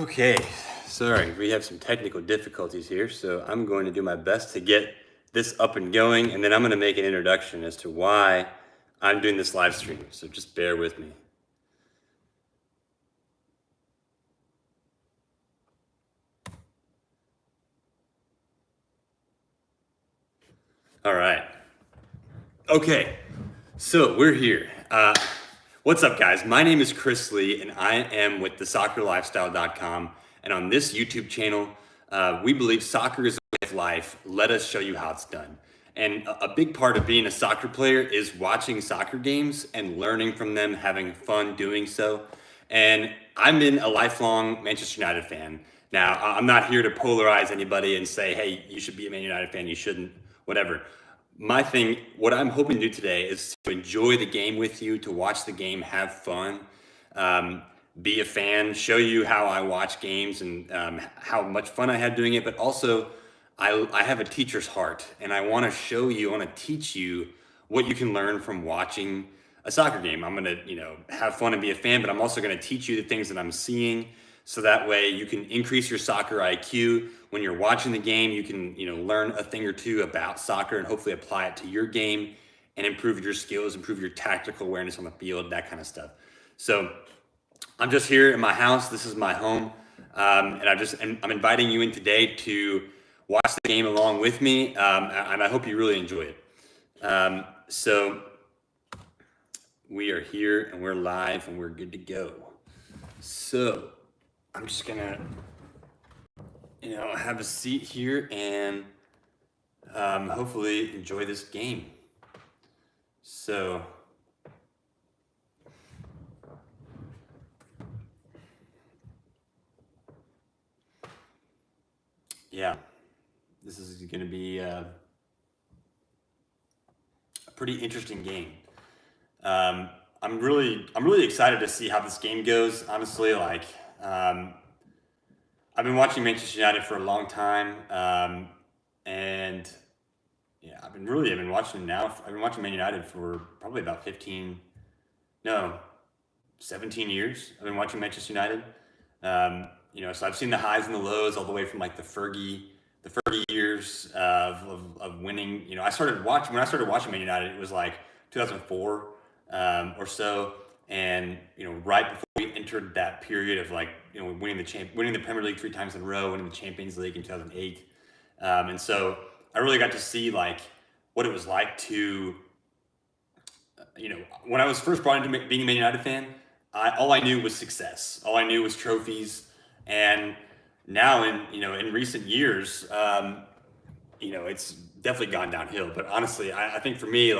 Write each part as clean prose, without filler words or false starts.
Okay, sorry, we have some technical difficulties here, so I'm going to do my best to get this up and going, and then I'm going to make an introduction as to why I'm doing this live stream, so just bear with me. All right. Okay, so we're here. What's up, guys? My name is Chris Lee, and I am with thesoccerlifestyle.com. And on this YouTube channel, we believe soccer is a way of life. Let us show you how it's done. And a big part of being a soccer player is watching soccer games and learning from them, having fun doing so. And I've been a lifelong Manchester United fan. Now, I'm not here to polarize anybody and say, hey, you should be a Man United fan, you shouldn't, whatever. My thing, what I'm hoping to do today is to enjoy the game with you, to watch the game, have fun, be a fan, show you how I watch games and how much fun I had doing it. But also, I have a teacher's heart, and I want to show you, I want to teach you what you can learn from watching a soccer game. I'm going to, have fun and be a fan, but I'm also going to teach you the things that I'm seeing, so that way you can increase your soccer IQ. When you're watching the game, you can, learn a thing or two about soccer and hopefully apply it to your game and improve your skills, improve your tactical awareness on the field, that kind of stuff. So I'm just here in my house. This is my home. And I'm inviting you in today to watch the game along with me. And I hope you really enjoy it. So we are here and we're live and we're good to go. So I'm just gonna, have a seat here and hopefully enjoy this game. So, yeah, this is gonna be a pretty interesting game. I'm really excited to see how this game goes. Honestly, I've been watching Manchester United for a long time, and yeah, I've been watching them now. I've been watching Man United for probably about 17 years. I've been watching Manchester United. So I've seen the highs and the lows all the way from like the Fergie years of winning. When I started watching Man United, it was like 2004 or so, and right before we entered that period of winning the Premier League 3 times in a row, winning the Champions League in 2008, and so I really got to see what it was like to, when I was first brought into being a Man United fan, all I knew was success. All I knew was trophies, and now in recent years, it's definitely gone downhill. But honestly, I think for me,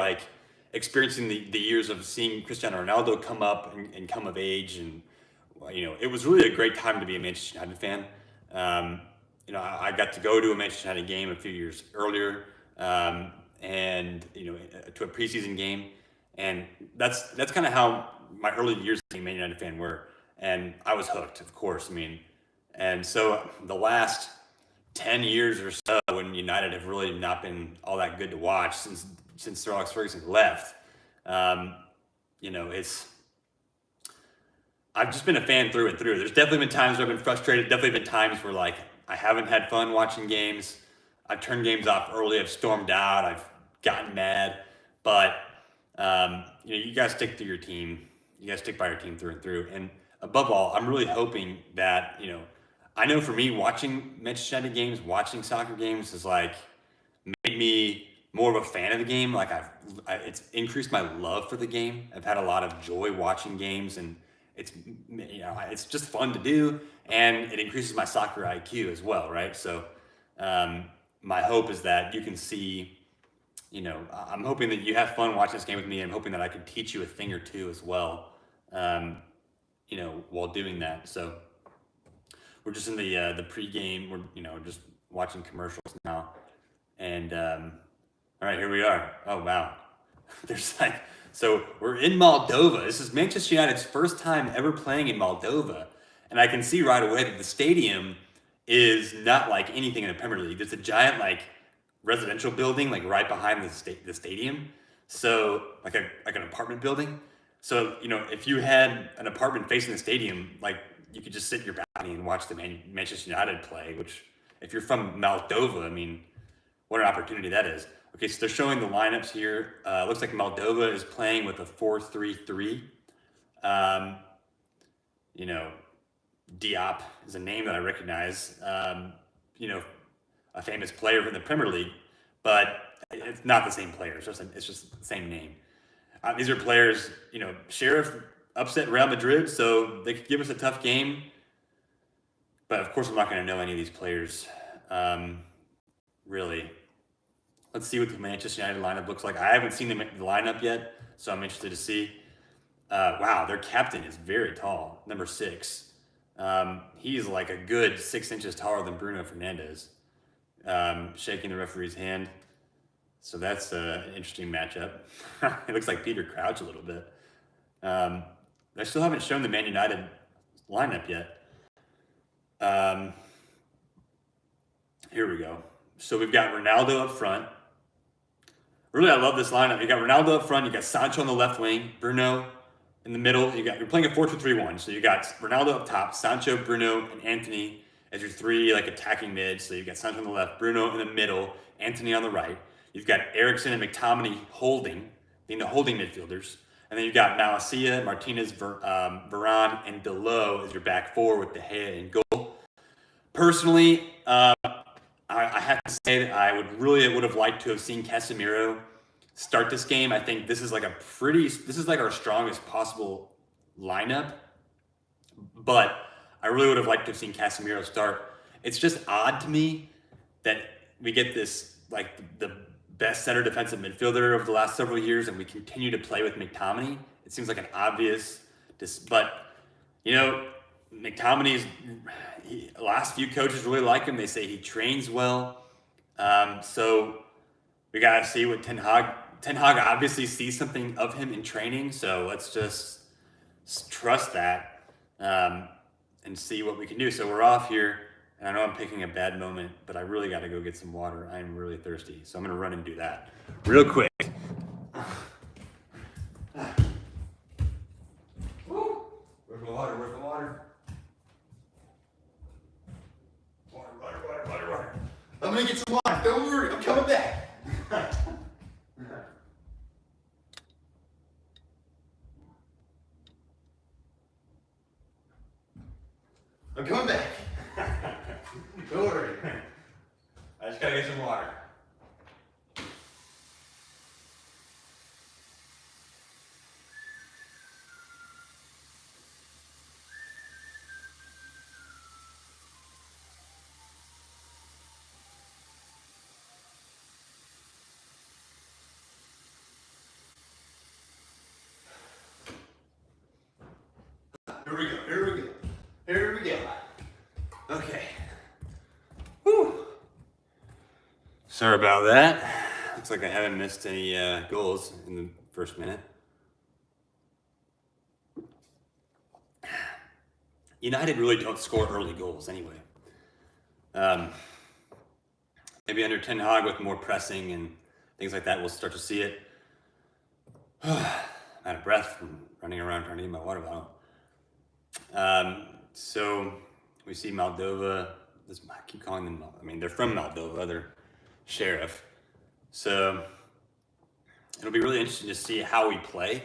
experiencing the years of seeing Cristiano Ronaldo come up and come of age, and it was really a great time to be a Manchester United fan. I got to go to a Manchester United game a few years earlier, and to a preseason game, and that's kind of how my early years as being a Man United fan were, and I was hooked, of course. And so the last 10 years or so, when United have really not been all that good to watch since Sir Alex Ferguson left, it's I've just been a fan through and through. There's definitely been times where I've been frustrated. Definitely been times where I haven't had fun watching games. I've turned games off early. I've stormed out. I've gotten mad. But you guys stick to your team. You guys stick by your team through and through. And above all, I'm really hoping that I know for me, watching Manchester United games, watching soccer games has made me more of a fan of the game. It's increased my love for the game. I've had a lot of joy watching games, and it's just fun to do, and it increases my soccer IQ as well, right? So my hope is that you can see, I'm hoping that you have fun watching this game with me. I'm hoping that I can teach you a thing or two as well, while doing that. So we're just in the pregame. We're just watching commercials now, and all right, here we are. Oh wow, there's so we're in Moldova. This is Manchester United's first time ever playing in Moldova, and I can see right away that the stadium is not like anything in the Premier League. There's a giant residential building right behind the stadium, so an apartment building. So if you had an apartment facing the stadium, you could just sit in your balcony and watch the Manchester United play. Which, if you're from Moldova, I mean, what an opportunity that is. Okay, so they're showing the lineups here. Looks like Moldova is playing with a 4-3-3. You know, Diop is a name that I recognize. You know, a famous player from the Premier League, but it's not the same player. It's just the same name. These are players, you know, Sheriff upset Real Madrid, so they could give us a tough game. But of course, I'm not going to know any of these players, really. Let's see what the Manchester United lineup looks like. I haven't seen the lineup yet, so I'm interested to see. Wow, their captain is very tall, number 6. He's like a good 6 inches taller than Bruno Fernandes, shaking the referee's hand. So that's an interesting matchup. It looks like Peter Crouch a little bit. I still haven't shown the Man United lineup yet. Here we go. So we've got Ronaldo up front. Really, I love this lineup. You got Ronaldo up front. You got Sancho on the left wing. Bruno in the middle. You're playing a 4-2-3-1. So you got Ronaldo up top, Sancho, Bruno, and Anthony as your 3 like attacking mids. So you've got Sancho on the left, Bruno in the middle, Anthony on the right. You've got Eriksen and McTominay being the holding midfielders. And then you've got Malacia, Martinez, Varane, and Dalot as your back 4 with De Gea in goal. Personally, I have to say that I would have liked to have seen Casemiro start this game. I think this is like our strongest possible lineup. But I really would have liked to have seen Casemiro start. It's just odd to me that we get this, like, the best center defensive midfielder over the last several years, and we continue to play with McTominay. It seems like an obvious, but, you know, McTominay's, last few coaches really like him. They say he trains well. So we got to see what Ten Hag obviously sees something of him in training. So let's just trust that and see what we can do. So we're off here. And I know I'm picking a bad moment, but I really got to go get some water. I'm really thirsty. So I'm going to run and do that real quick. Woo! Where's the water? Where's the water? Water. I'm going to get some water. Don't worry. I'm coming back. I'm coming back. Don't worry. I just gotta get some water. Here we go. Okay. Whew. Sorry about that. Looks like I haven't missed any goals in the first minute. United really don't score early goals anyway. Maybe under Ten Hag with more pressing and things like that, we'll start to see it. I'm out of breath from running around trying to get my water bottle. So we see Moldova. I keep calling them, I mean, they're from Moldova, they're Sheriff. So it'll be really interesting to see how we play.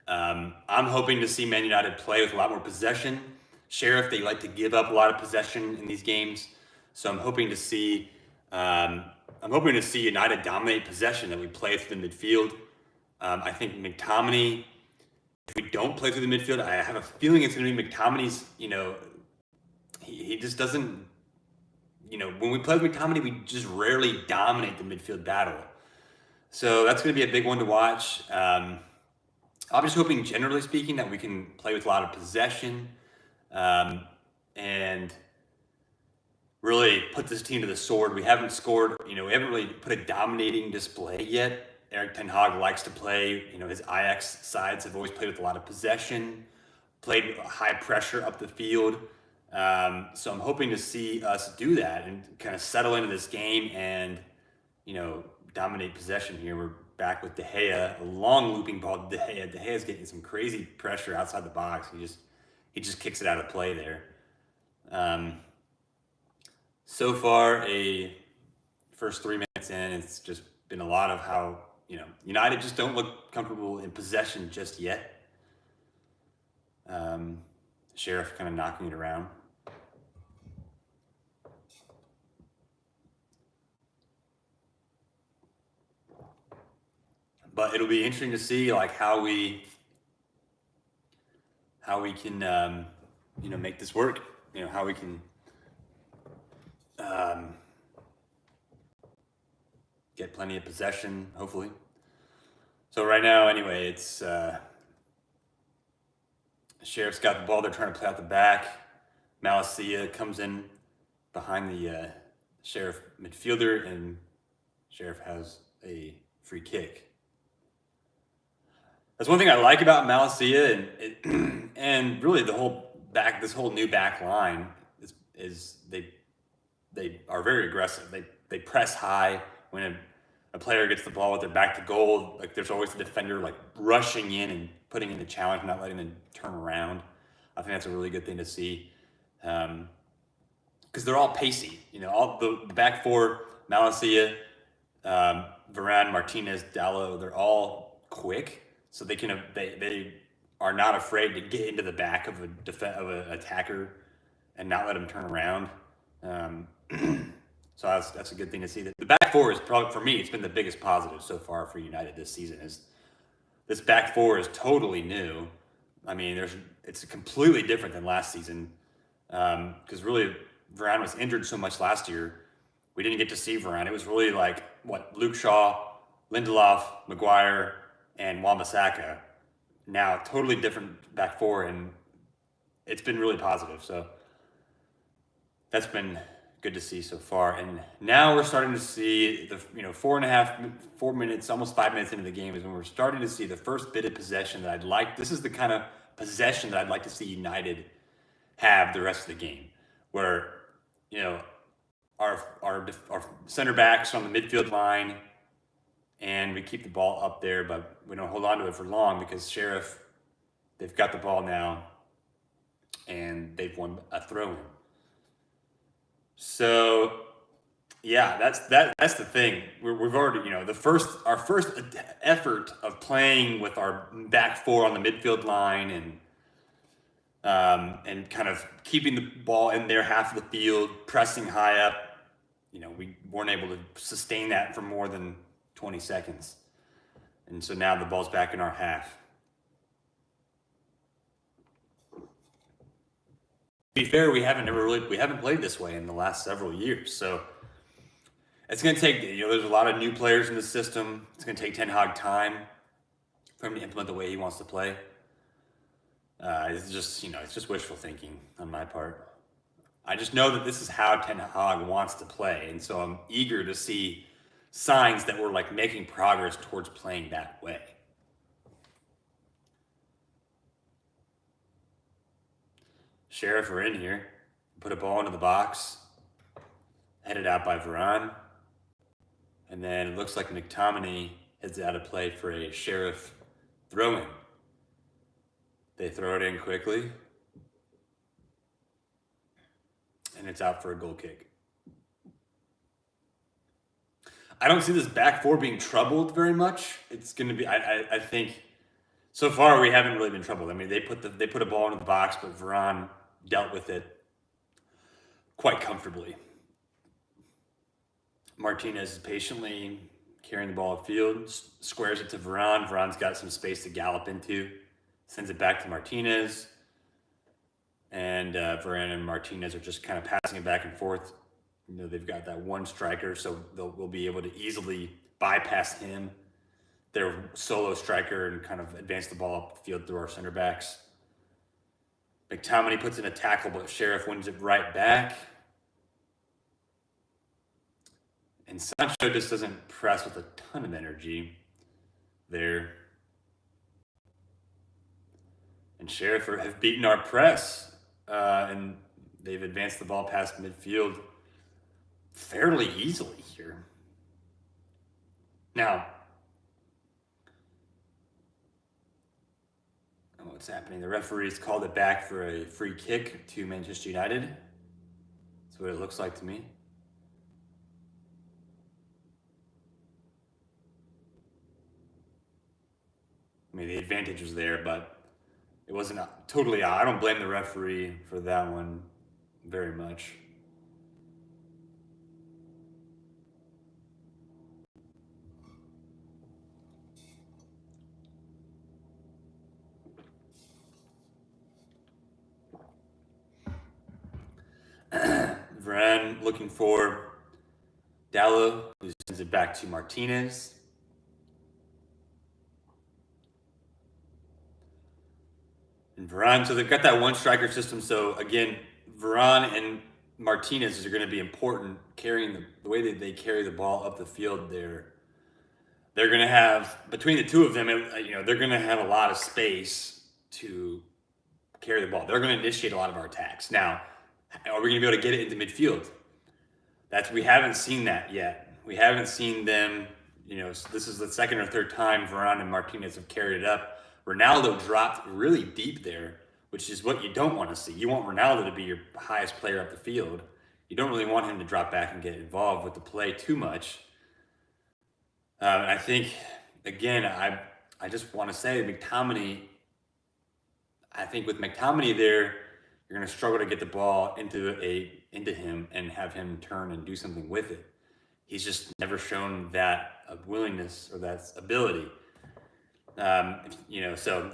I'm hoping to see Man United play with a lot more possession. Sheriff, they like to give up a lot of possession in these games. So I'm hoping to see United dominate possession, that we play through the midfield. I think McTominay, if we don't play through the midfield, I have a feeling it's going to be McTominay's, you know, he just doesn't, you know, when we play with McTominay, we just rarely dominate the midfield battle. So that's going to be a big one to watch. I'm just hoping, generally speaking, that we can play with a lot of possession and really put this team to the sword. We haven't scored, you know, we haven't really put a dominating display yet. Erik Ten Hag likes to play, you know, his Ajax sides have always played with a lot of possession, played high pressure up the field. So I'm hoping to see us do that and kind of settle into this game and, you know, dominate possession here. We're back with De Gea, a long looping ball to De Gea. De Gea's getting some crazy pressure outside the box. He just kicks it out of play there. So far, first 3 minutes in, it's just been a lot of how, United just don't look comfortable in possession just yet. Sheriff kind of knocking it around. But it'll be interesting to see like how we can make this work. How we can get plenty of possession, hopefully. So right now, anyway, it's Sheriff's got the ball. They're trying to play out the back. Malacia comes in behind the Sheriff midfielder, and Sheriff has a free kick. That's one thing I like about Malacia, and really this whole new back line is they are very aggressive. They press high when a player gets the ball with their back to goal. Like there's always a defender like rushing in and putting in the challenge, not letting them turn around. I think that's a really good thing to see, because they're all pacey. All the back four, Malacia, Varane, Martinez, Dalot, they're all quick. So they are not afraid to get into the back of an attacker and not let him turn around. So that's a good thing to see. The back four is probably, for me, it's been the biggest positive so far for United this season. This back four is totally new. I mean, it's completely different than last season, because really Varane was injured so much last year. We didn't get to see Varane. It was really like Luke Shaw, Lindelof, Maguire, and Wan-Bissaka. Now totally different back four, and it's been really positive. So that's been good to see so far. And now we're starting to see the 4 minutes, almost 5 minutes into the game is when we're starting to see the first bit of possession that I'd like. This is the kind of possession that I'd like to see United have the rest of the game, where our center backs on the midfield line, and we keep the ball up there, but we don't hold on to it for long because Sheriff, they've got the ball now, and they've won a throw-in. So, yeah, that's the thing. We've already, our first effort of playing with our back four on the midfield line and kind of keeping the ball in their half of the field, pressing high up. We weren't able to sustain that for more than 20 seconds. And so now the ball's back in our half. To be fair, we haven't played this way in the last several years. So it's going to take, there's a lot of new players in the system. It's going to take Ten Hag time for him to implement the way he wants to play. It's just wishful thinking on my part. I just know that this is how Ten Hag wants to play. And so I'm eager to see signs that we're like making progress towards playing that way. Sheriff are in here. Put a ball into the box. Headed out by Varane. And then it looks like McTominay heads out of play for a Sheriff throw-in. They throw it in quickly. And it's out for a goal kick. I don't see this back four being troubled very much. It's going to be, I think, so far we haven't really been troubled. I mean, they put a ball into the box, but Varane dealt with it quite comfortably. Martinez is patiently carrying the ball upfield, squares it to Varane. Varane's got some space to gallop into, sends it back to Martinez. And Varane and Martinez are just kind of passing it back and forth. They've got that one striker, so we'll be able to easily bypass him, their solo striker, and kind of advance the ball up the field through our center backs. McTominay puts in a tackle, but Sheriff wins it right back. And Sancho just doesn't press with a ton of energy there. And Sheriff have beaten our press, and they've advanced the ball past midfield fairly easily here. Now, what's happening? The referees called it back for a free kick to Manchester United. what it looks like to me. I mean, the advantage was there, but it wasn't totally out. I don't blame the referee for that one very much. Varane looking for Dallo, who sends it back to Martinez. And Varane, so they've got that one striker system. So again, Varane and Martinez are going to be important carrying the way that they carry the ball up the field there. They're going to have, between the two of them, they're going to have a lot of space to carry the ball. They're going to initiate a lot of our attacks. Now, are we going to be able to get it into midfield? We haven't seen that yet. We haven't seen them, this is the second or third time Varane and Martinez have carried it up. Ronaldo dropped really deep there, which is what you don't want to see. You want Ronaldo to be your highest player up the field. You don't really want him to drop back and get involved with the play too much. I think, again, I just want to say McTominay, I think with McTominay there, you're going to struggle to get the ball into him and have him turn and do something with it. He's just never shown that willingness or that ability. So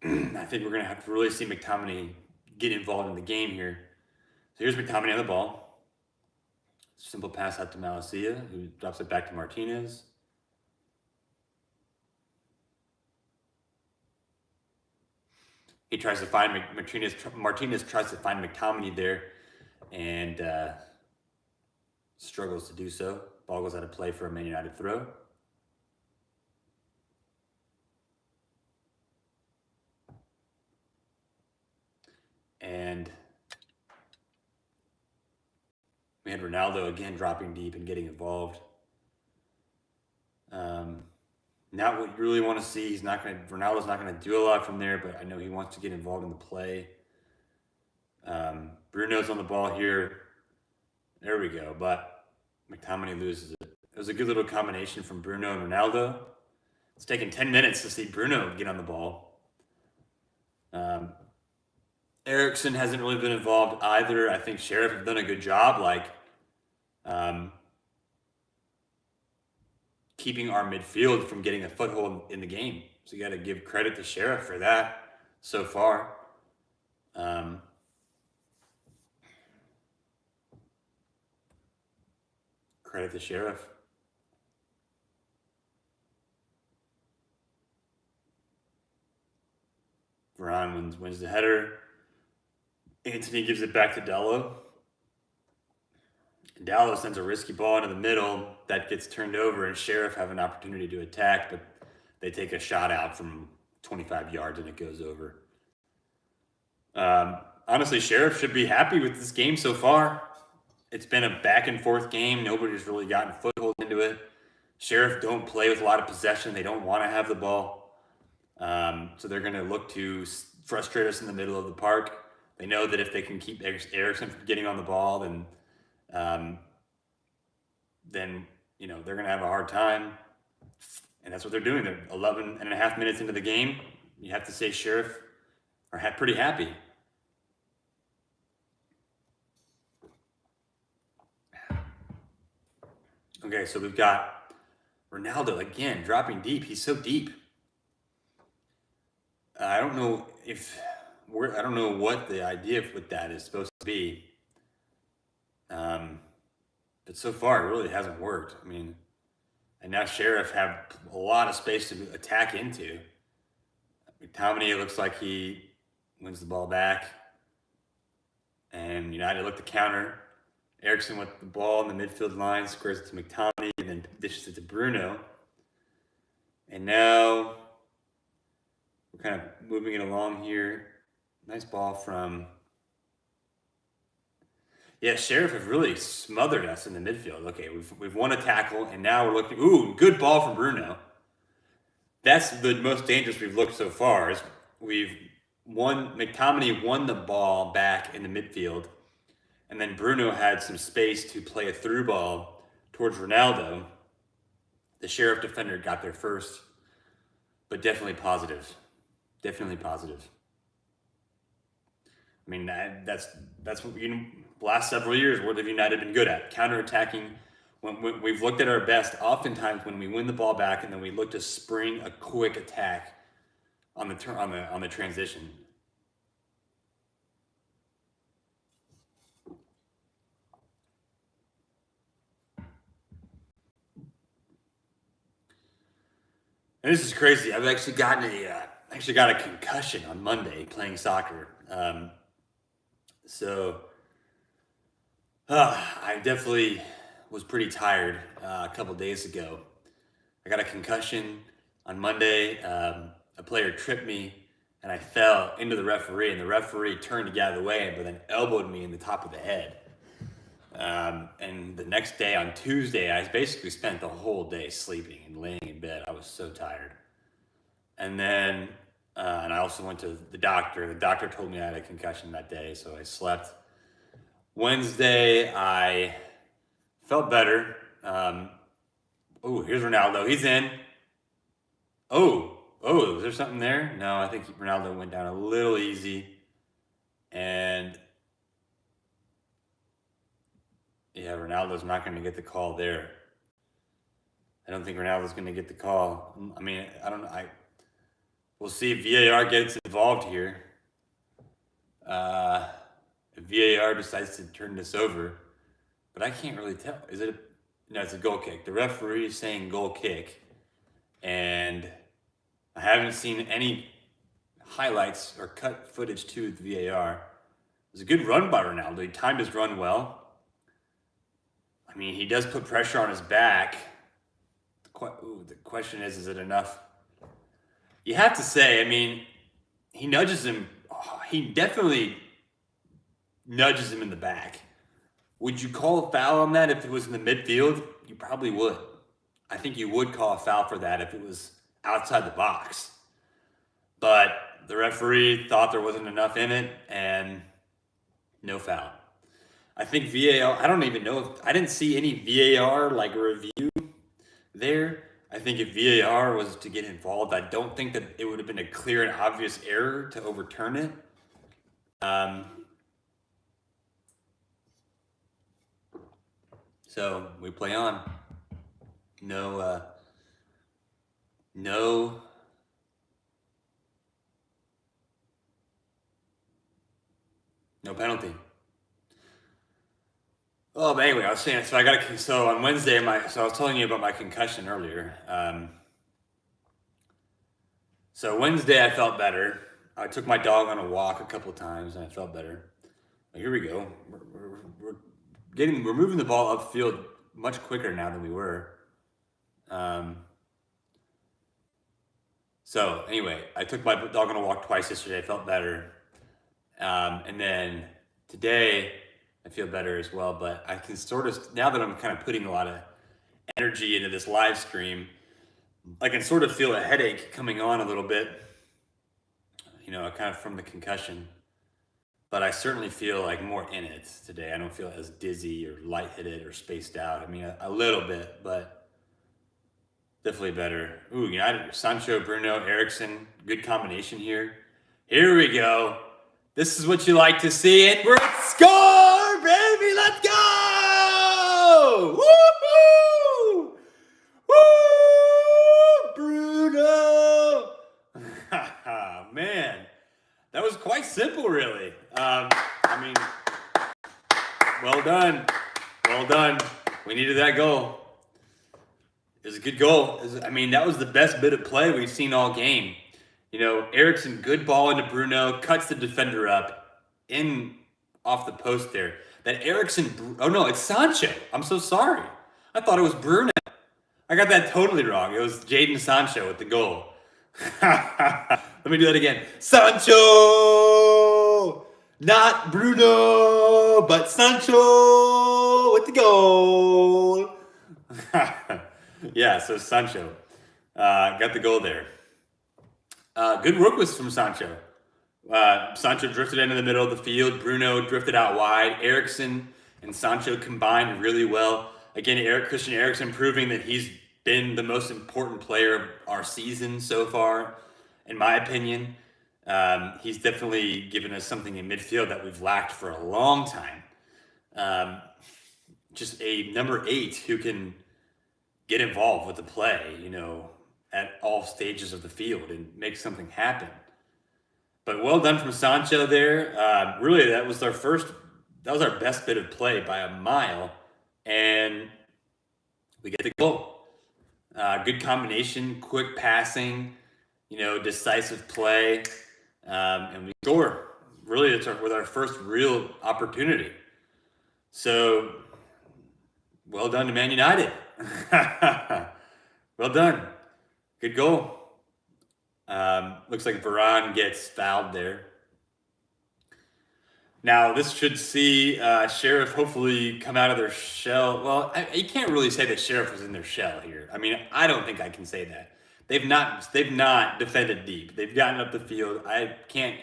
I think we're going to have to really see McTominay get involved in the game here. So here's McTominay on the ball. Simple pass out to Malacia, who drops it back to Martinez. He tries to find Martinez tries to find McTominay there and struggles to do so. Ball goes out of play for a Man United throw. And we had Ronaldo again dropping deep and getting involved. Not what you really want to see. Ronaldo's not going to do a lot from there, but I know he wants to get involved in the play. Bruno's on the ball here. There we go. But McTominay loses it. It was a good little combination from Bruno and Ronaldo. It's taken 10 minutes to see Bruno get on the ball. Eriksen hasn't really been involved either. I think Sheriff have done a good job, keeping our midfield from getting a foothold in the game. So you got to give credit to Sheriff for that so far. Credit to Sheriff. Varane wins the header. Antony gives it back to Dallo. Dallo sends a risky ball into the middle that gets turned over, and Sheriff have an opportunity to attack, but they take a shot out from 25 yards and it goes over. Honestly, Sheriff should be happy with this game so far. It's been a back and forth game. Nobody's really gotten foothold into it. Sheriff don't play with a lot of possession. They don't want to have the ball. So they're going to look to frustrate us in the middle of the park. They know that if they can keep Eriksen from getting on the ball, then they're going to have a hard time. And that's what they're doing. They're 11 and a half minutes into the game. You have to say Sheriff are pretty happy. Okay, so we've got Ronaldo again dropping deep. He's so deep. I don't know what the idea with that is supposed to be. But so far, it really hasn't worked. I mean, and now Sheriff have a lot of space to attack into. McTominay looks like he wins the ball back. And United look to counter. Eriksen with the ball in the midfield line, squares it to McTominay, and then dishes it to Bruno. And now we're kind of moving it along here. Nice ball from... Yeah, Sheriff have really smothered us in the midfield. Okay, we've won a tackle, and now we're looking... Ooh, good ball from Bruno. That's the most dangerous we've looked so far. Is McTominay won the ball back in the midfield, and then Bruno had some space to play a through ball towards Ronaldo. The Sheriff defender got there first, but definitely positive. Definitely positive. I mean, that's what the last several years, what have United been good at? Counterattacking. When we've looked at our best, oftentimes when we win the ball back and then we look to spring a quick attack on the transition. And this is crazy. I've actually got a concussion on Monday playing soccer. I definitely was pretty tired a couple days ago. I got a concussion on Monday. A player tripped me and I fell into the referee, and the referee turned to get out of the way, but then elbowed me in the top of the head. And the next day, on Tuesday, I basically spent the whole day sleeping and laying in bed. I was so tired. And then, and I also went to the doctor. The doctor told me I had a concussion that day, so I slept. Wednesday, I felt better. Here's Ronaldo. He's in. Was there something there? No, I think Ronaldo went down a little easy. And yeah, Ronaldo's not going to get the call there. I don't think Ronaldo's going to get the call. I mean, I don't know. We'll see if VAR gets involved here. If VAR decides to turn this over, but I can't really tell. No, it's a goal kick. The referee is saying goal kick, and I haven't seen any highlights or cut footage to the VAR. It was a good run by Ronaldo. He timed his run well. I mean, he does put pressure on his back. The question is it enough? You have to say, I mean, he nudges him. He definitely nudges him in the back. Would you call a foul on that if it was in the midfield? You probably would. I think you would call a foul for that if it was outside the box. But the referee thought there wasn't enough in it, and no foul. I think VAR, I don't even know I didn't see any VAR review there. I think if VAR was to get involved, I don't think that it would have been a clear and obvious error to overturn it. So we play on. No penalty. Oh, but anyway, I was saying, so on Wednesday, I was telling you about my concussion earlier. So Wednesday, I felt better. I took my dog on a walk a couple times, and I felt better. But here we go. We're moving the ball upfield much quicker now than we were. So anyway, I took my dog on a walk twice yesterday. I felt better. And then today, I feel better as well, but I can now that I'm kind of putting a lot of energy into this live stream, I can sort of feel a headache coming on a little bit, kind of from the concussion, but I certainly feel like more in it today. I don't feel as dizzy or lightheaded or spaced out. I mean, a little bit, but definitely better. United, Sancho, Bruno, Eriksen, good combination here. Here we go. This is what you like to see, and we're at score, baby! Let's go! Woo-hoo! Woo! Bruno! Man, that was quite simple, really. Well done. Well done. We needed that goal. It was a good goal. That was the best bit of play we've seen all game. Eriksen, good ball into Bruno, cuts the defender up, in off the post there. That Eriksen, it's Sancho. I'm so sorry. I thought it was Bruno. I got that totally wrong. It was Jadon Sancho with the goal. Let me do that again. Sancho! Not Bruno, but Sancho with the goal. Yeah, so Sancho got the goal there. Good work from Sancho. Sancho drifted into the middle of the field. Bruno drifted out wide. Eriksen and Sancho combined really well. Again, Christian Eriksen proving that he's been the most important player of our season so far, in my opinion. He's definitely given us something in midfield that we've lacked for a long time. Just a number 8 who can get involved with the play, at all stages of the field and make something happen. But well done from Sancho there. Really, that was our best bit of play by a mile, and we get the goal. Good combination, quick passing, decisive play, and we score. Really, it's with our first real opportunity. So, well done to Man United. Well done. Good goal. Looks like Varane gets fouled there. Now, this should see Sheriff hopefully come out of their shell. Well, you can't really say that Sheriff was in their shell here. I mean, I don't think I can say that. They've not defended deep. They've gotten up the field. I can't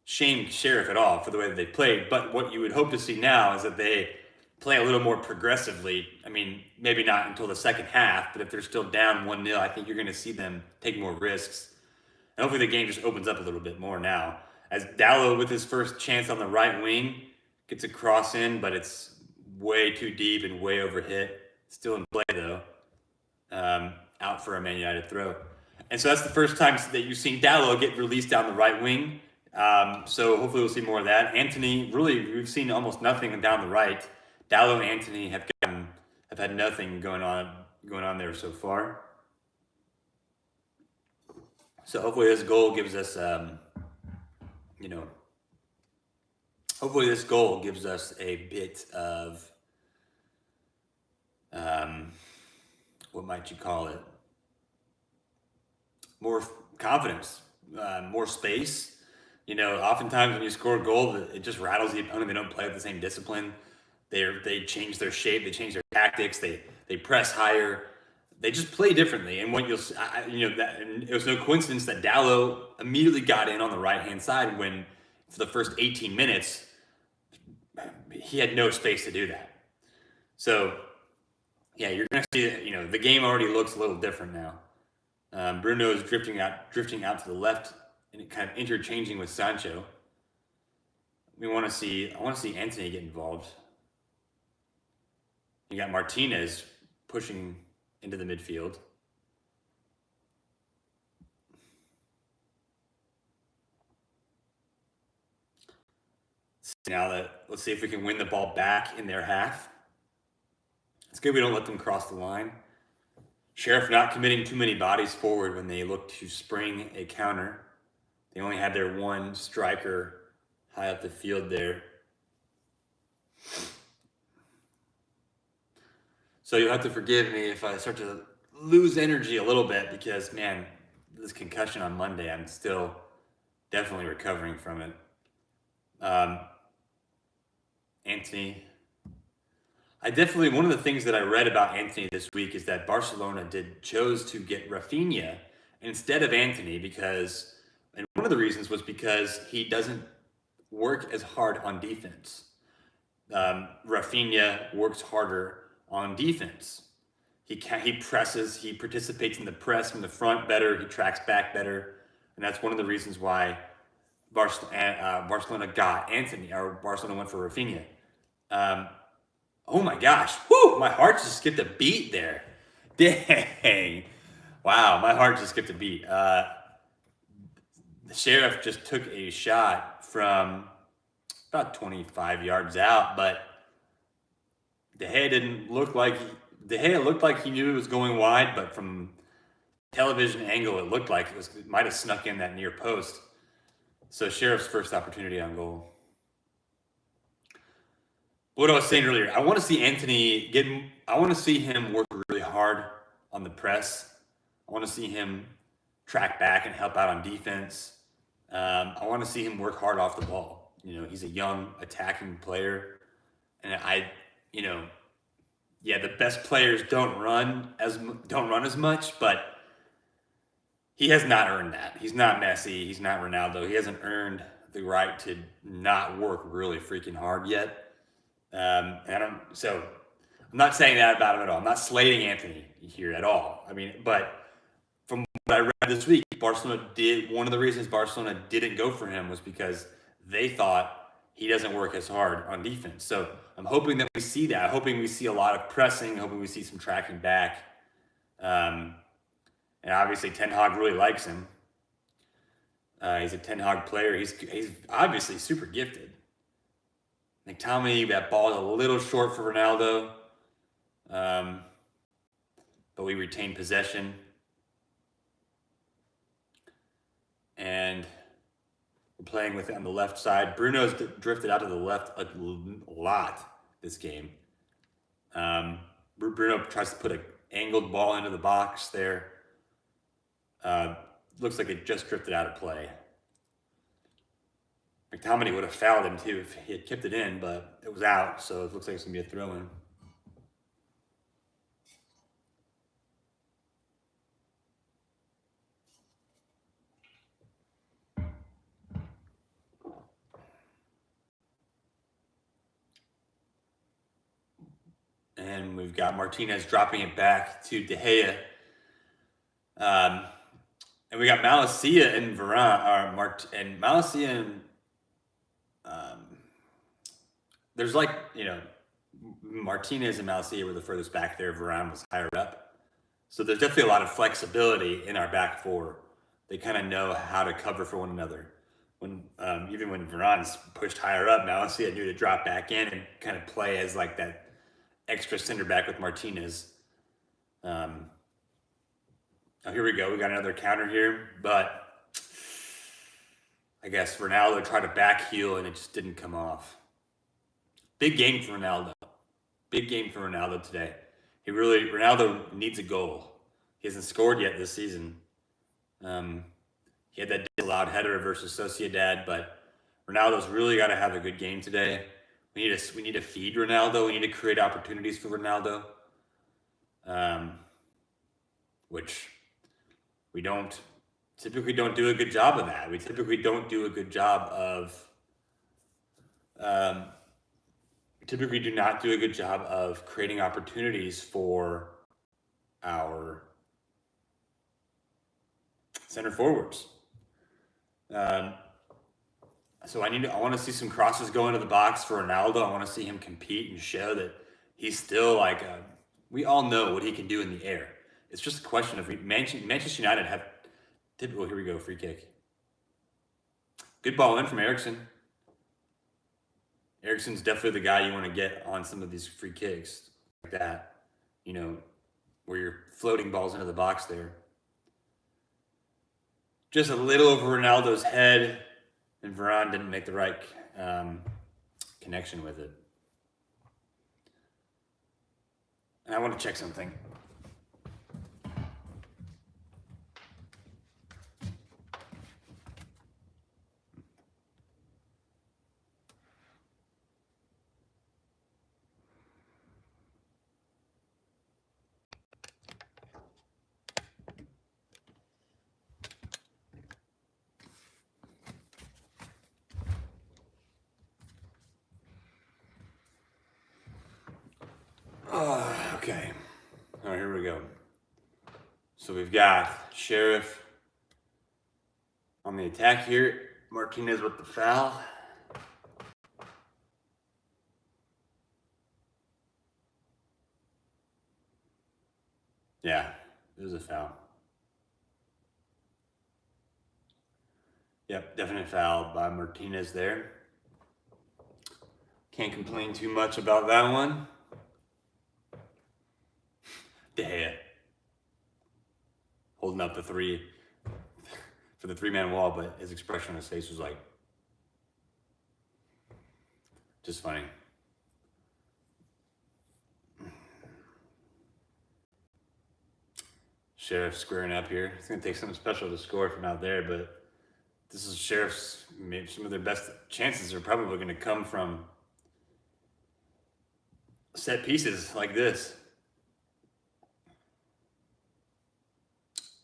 shame Sheriff at all for the way that they played. But what you would hope to see now is that they play a little more progressively. I mean, maybe not until the second half, but if they're still down 1-0, I think you're going to see them take more risks. And hopefully the game just opens up a little bit more now. As Dalot, with his first chance on the right wing, gets a cross in, but it's way too deep and way overhit. Still in play, though. Out for a Man United throw. And so that's the first time that you've seen Dalot get released down the right wing. So hopefully we'll see more of that. Antony, really, we've seen almost nothing down the right. Dalot and Antony have had nothing going on there so far. So hopefully this goal gives us, hopefully this goal gives us a bit of, what might you call it? More confidence, more space. Oftentimes when you score a goal, it just rattles the opponent. They don't play with the same discipline. They change their shape. They change their tactics. They press higher. They just play differently. And what it was no coincidence that Dalot immediately got in on the right-hand side when, for the first 18 minutes, he had no space to do that. So, yeah, you're going to see that, the game already looks a little different now. Bruno is drifting out to the left and it kind of interchanging with Sancho. I want to see Antony get involved. You got Martinez pushing into the midfield. Let's see if we can win the ball back in their half. It's good we don't let them cross the line. Sheriff not committing too many bodies forward when they look to spring a counter. They only had their one striker high up the field there. So you'll have to forgive me if I start to lose energy a little bit because, man, this concussion on Monday, I'm still definitely recovering from it. Antony. One of the things that I read about Antony this week is that Barcelona chose to get Rafinha instead of Antony and one of the reasons was because he doesn't work as hard on defense. Rafinha works harder on defense. He presses, he participates in the press from the front better, he tracks back better, and that's one of the reasons why Barcelona got Antony, or Barcelona went for Rafinha. Oh my gosh, whoo, my heart just skipped a beat there. Dang. Wow, my heart just skipped a beat. The Sheriff just took a shot from about 25 yards out, but De Gea looked like he knew it was going wide, but from television angle, it looked like it might have snuck in that near post. So Sheriff's first opportunity on goal. What I was saying earlier, I want to see I want to see him work really hard on the press. I want to see him track back and help out on defense. I want to see him work hard off the ball. He's a young attacking player, and the best players don't run as much, but he has not earned that. He's not Messi. He's not Ronaldo. He hasn't earned the right to not work really freaking hard yet. So I'm not saying that about him at all. I'm not slating Anthony here at all. I mean, but from what I read this week, one of the reasons Barcelona didn't go for him was because they thought he doesn't work as hard on defense. So I'm hoping that we see that. I'm hoping we see a lot of pressing, hoping we see some tracking back. And obviously Ten Hag really likes him. He's a Ten Hag player. He's obviously super gifted. McTominay, that ball is a little short for Ronaldo. But we retain possession. And we're playing with it on the left side. Bruno's drifted out to the left a lot this game. Bruno tries to put an angled ball into the box there. Looks like it just drifted out of play. McTominay would have fouled him too if he had kept it in, but it was out, so it looks like it's going to be a throw-in. And we've got Martinez dropping it back to De Gea. And we got Malacia and Varane, and Malacia and there's Martinez and Malacia were the furthest back there. Varane was higher up. So there's definitely a lot of flexibility in our back four. They kind of know how to cover for one another. Even when Varane's pushed higher up, Malacia knew to drop back in and kind of play as like that extra center back with Martinez. Here we go. We got another counter here, but I guess Ronaldo tried to back heel and it just didn't come off. Big game for Ronaldo. Big game for Ronaldo today. Ronaldo needs a goal. He hasn't scored yet this season. He had that disallowed header versus Sociedad, but Ronaldo's really got to have a good game today. We need to feed Ronaldo. We need to create opportunities for Ronaldo, which we typically don't do a good job of that. We typically don't do a good job of. We typically do not do a good job of creating opportunities for our center forwards. So I want to see some crosses go into the box for Ronaldo. I want to see him compete and show that he's still we all know what he can do in the air. It's just a question of Manchester United have typical. Here we go, free kick. Good ball in from Eriksen. Eriksen's definitely the guy you want to get on some of these free kicks like that, where you're floating balls into the box there. Just a little over Ronaldo's head, and Varane didn't make the right connection with it. And I want to check something. Okay. All right, here we go. So we've got Sheriff on the attack here. Martinez with the foul. Yeah, there's a foul. Yep, definite foul by Martinez there. Can't complain too much about that one. De Gea holding up the three for the three-man wall, but his expression on his face was like just funny. Sheriff squaring up here. It's going to take something special to score from out there, but this is Sheriff's, maybe some of their best chances are probably going to come from set pieces like this.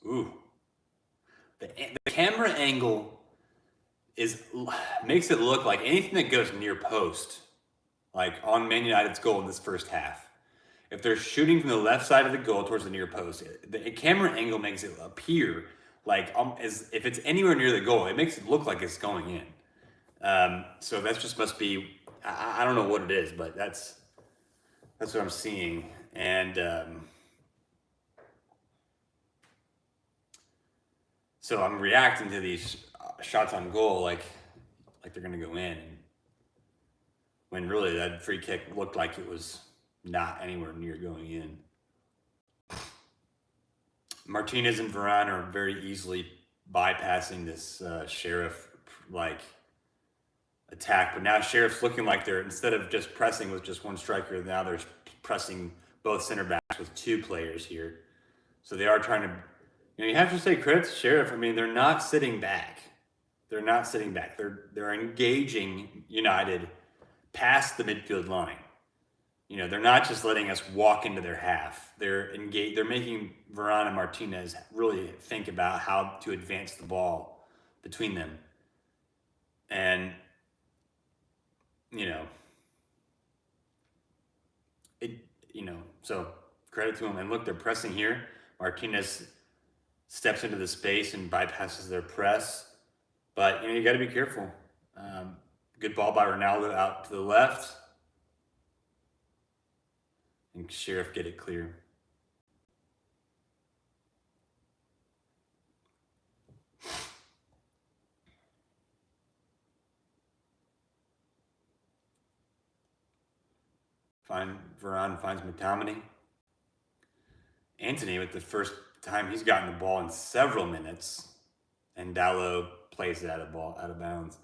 Ooh. the camera angle makes it look like anything that goes near post, like on Man United's goal in this first half. If they're shooting from the left side of the goal towards the near post, the camera angle makes it appear like as if it's anywhere near the goal, it makes it look like it's going in. So that just must be, I don't know what it is, but that's what I'm seeing. And so I'm reacting to these shots on goal like they're going to go in, when really that free kick looked like it was not anywhere near going in. Martinez and Varane are very easily bypassing this Sheriff attack, but now Sheriff's looking like they're, instead of just pressing with just one striker, now they're pressing both center backs with two players here. So they are trying to, you have to say credit to Sheriff. I mean, they're not sitting back. They're not sitting back. They're engaging United past the midfield line. They're not just letting us walk into their half. They're engaged. They're making Varane and Martinez really think about how to advance the ball between them. And, so credit to them. And look, they're pressing here. Martinez steps into the space and bypasses their press. But, you got to be careful. Good ball by Ronaldo out to the left. And Sheriff get it clear. Varane finds McTominay. Antony, with the first time he's gotten the ball in several minutes, and Dalot plays it out of bounds.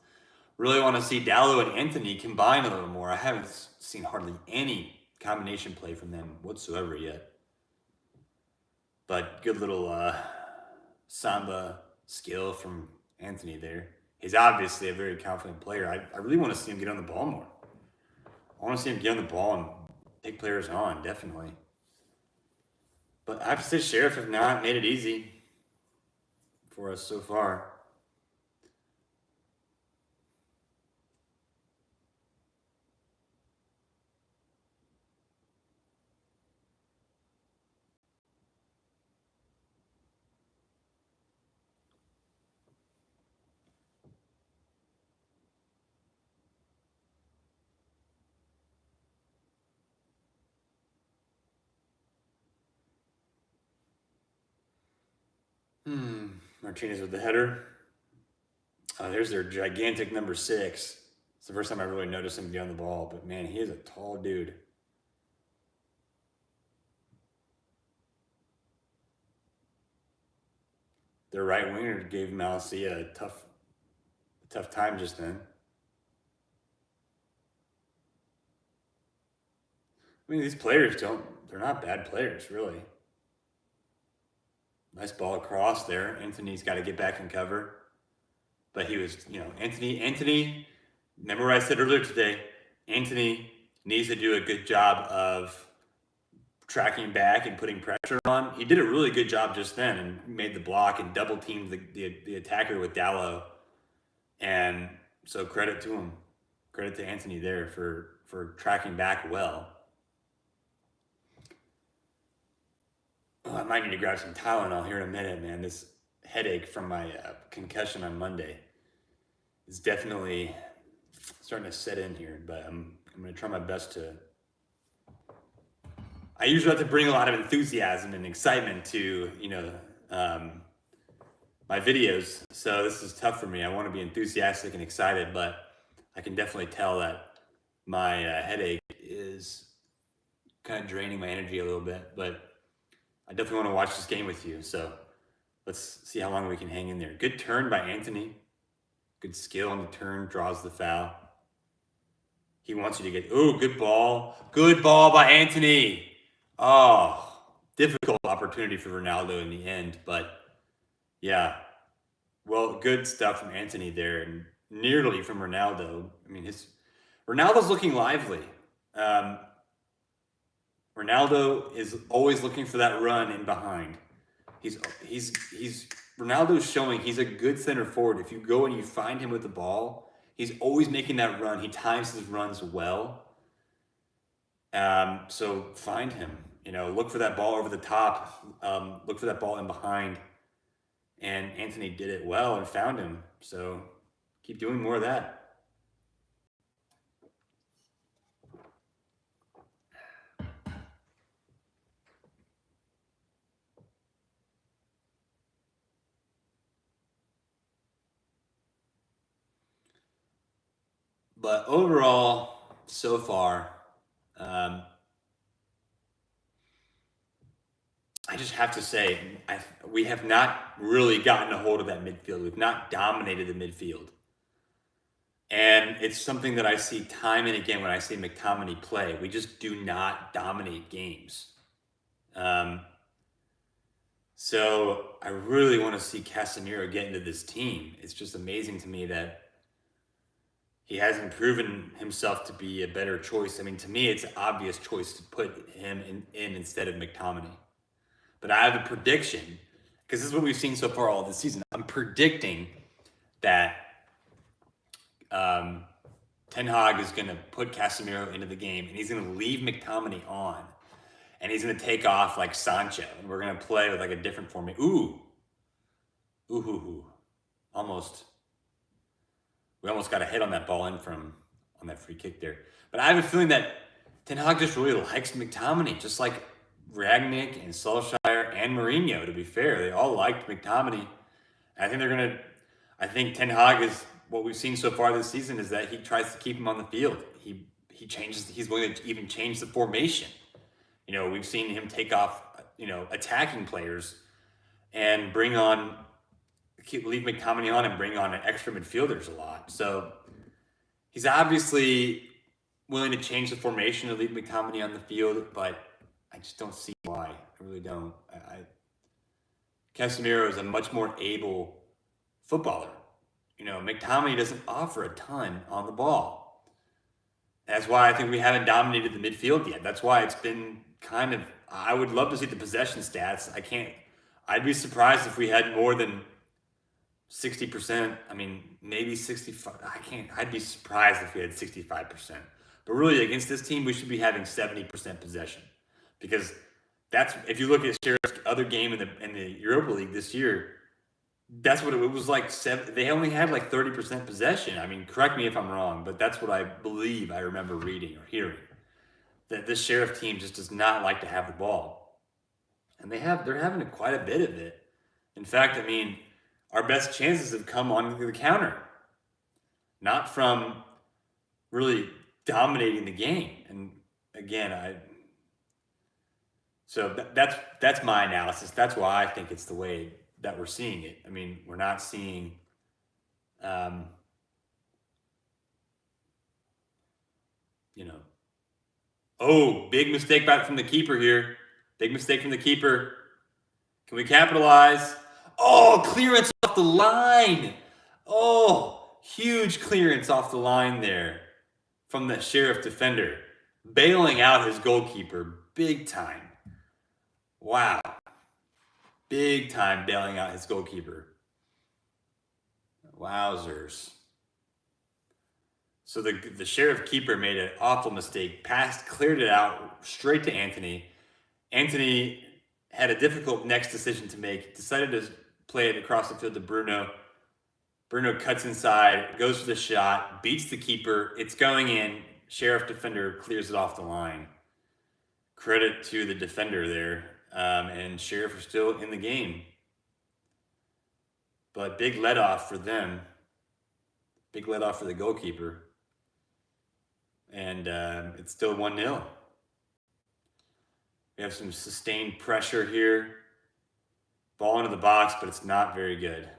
Really want to see Dalot and Antony combine a little more. I haven't seen hardly any combination play from them whatsoever yet. But good little samba skill from Antony there. He's obviously a very confident player. I really want to see him get on the ball more. I want to see him get on the ball and take players on, definitely. But I have to say, Sheriff have not made it easy for us so far. Martinez with the header. There's their gigantic number 6. It's the first time I really noticed him get on the ball, but man, he is a tall dude. Their right winger gave Malacia a tough time just then. I mean, these players they're not bad players, really. Nice ball across there. Anthony's got to get back and cover. But he was, Anthony, remember what I said earlier today, Anthony needs to do a good job of tracking back and putting pressure on. He did a really good job just then and made the block and double teamed the attacker with Dalot. And so credit to him. Credit to Anthony there for tracking back well. I might need to grab some Tylenol here in a minute, man. This headache from my concussion on Monday is definitely starting to set in here, but I'm going to try my best to... I usually have to bring a lot of enthusiasm and excitement to, my videos, so this is tough for me. I want to be enthusiastic and excited, but I can definitely tell that my headache is kind of draining my energy a little bit, but I definitely want to watch this game with you, so let's see how long we can hang in there. Good turn by Anthony. Good skill on the turn, draws the foul. He wants you to get, good ball. Good ball by Anthony. Oh, difficult opportunity for Ronaldo in the end, but yeah. Well, good stuff from Anthony there, and nearly from Ronaldo. I mean, Ronaldo's looking lively. Ronaldo is always looking for that run in behind. He's Ronaldo's showing he's a good center forward. If you go and you find him with the ball, he's always making that run. He times his runs well. So find him. Look for that ball over the top. Look for that ball in behind. And Antony did it well and found him. So keep doing more of that. But overall, so far, I just have to say, we have not really gotten a hold of that midfield. We've not dominated the midfield. And it's something that I see time and again when I see McTominay play. We just do not dominate games. So I really want to see Casemiro get into this team. It's just amazing to me that he hasn't proven himself to be a better choice. I mean, to me, it's an obvious choice to put him in instead of McTominay. But I have a prediction, because this is what we've seen so far all this season. I'm predicting that Ten Hag is going to put Casemiro into the game, and he's going to leave McTominay on, and he's going to take off like Sancho, and we're going to play with like a different formation. We almost got a hit on that ball in on that free kick there. But I have a feeling that Ten Hag just really likes McTominay, just like Rangnick and Solskjaer and Mourinho, to be fair. They all liked McTominay. I think Ten Hag is, what we've seen so far this season is that he tries to keep him on the field. He's willing to even change the formation. We've seen him take off, attacking players and leave McTominay on and bring on extra midfielders a lot. So he's obviously willing to change the formation to leave McTominay on the field, but I just don't see why. I really don't. Casemiro is a much more able footballer. McTominay doesn't offer a ton on the ball. That's why I think we haven't dominated the midfield yet. That's why it's been I would love to see the possession stats. I'd be surprised if we had more than 60%. I mean, maybe 65. I'd be surprised if we had 65%. But really, against this team, we should be having 70% possession. Because if you look at Sheriff's other game in the Europa League this year, that's what it was like. They only had like 30% possession. I mean, correct me if I'm wrong, but that's what I believe I remember reading or hearing. That this Sheriff team just does not like to have the ball. And they're having quite a bit of it. In fact, I mean, our best chances have come on the counter. Not from really dominating the game. And again, so that's my analysis. That's why I think it's the way that we're seeing it. I mean, we're not seeing big mistake back from the keeper here. Big mistake from the keeper. Can we capitalize? Oh, clearance off the line. Oh, huge clearance off the line there from the Sheriff defender. Bailing out his goalkeeper big time. Wow. Big time bailing out his goalkeeper. Wowzers. So the Sheriff keeper made an awful mistake. Cleared it out straight to Antony. Antony had a difficult next decision to make. Decided to play it across the field to Bruno. Bruno cuts inside, goes for the shot, beats the keeper. It's going in. Sheriff defender clears it off the line. Credit to the defender there. And Sheriff are still in the game. But big let off for them. Big let off for the goalkeeper. And it's still 1-0. We have some sustained pressure here. Ball into the box, but it's not very good.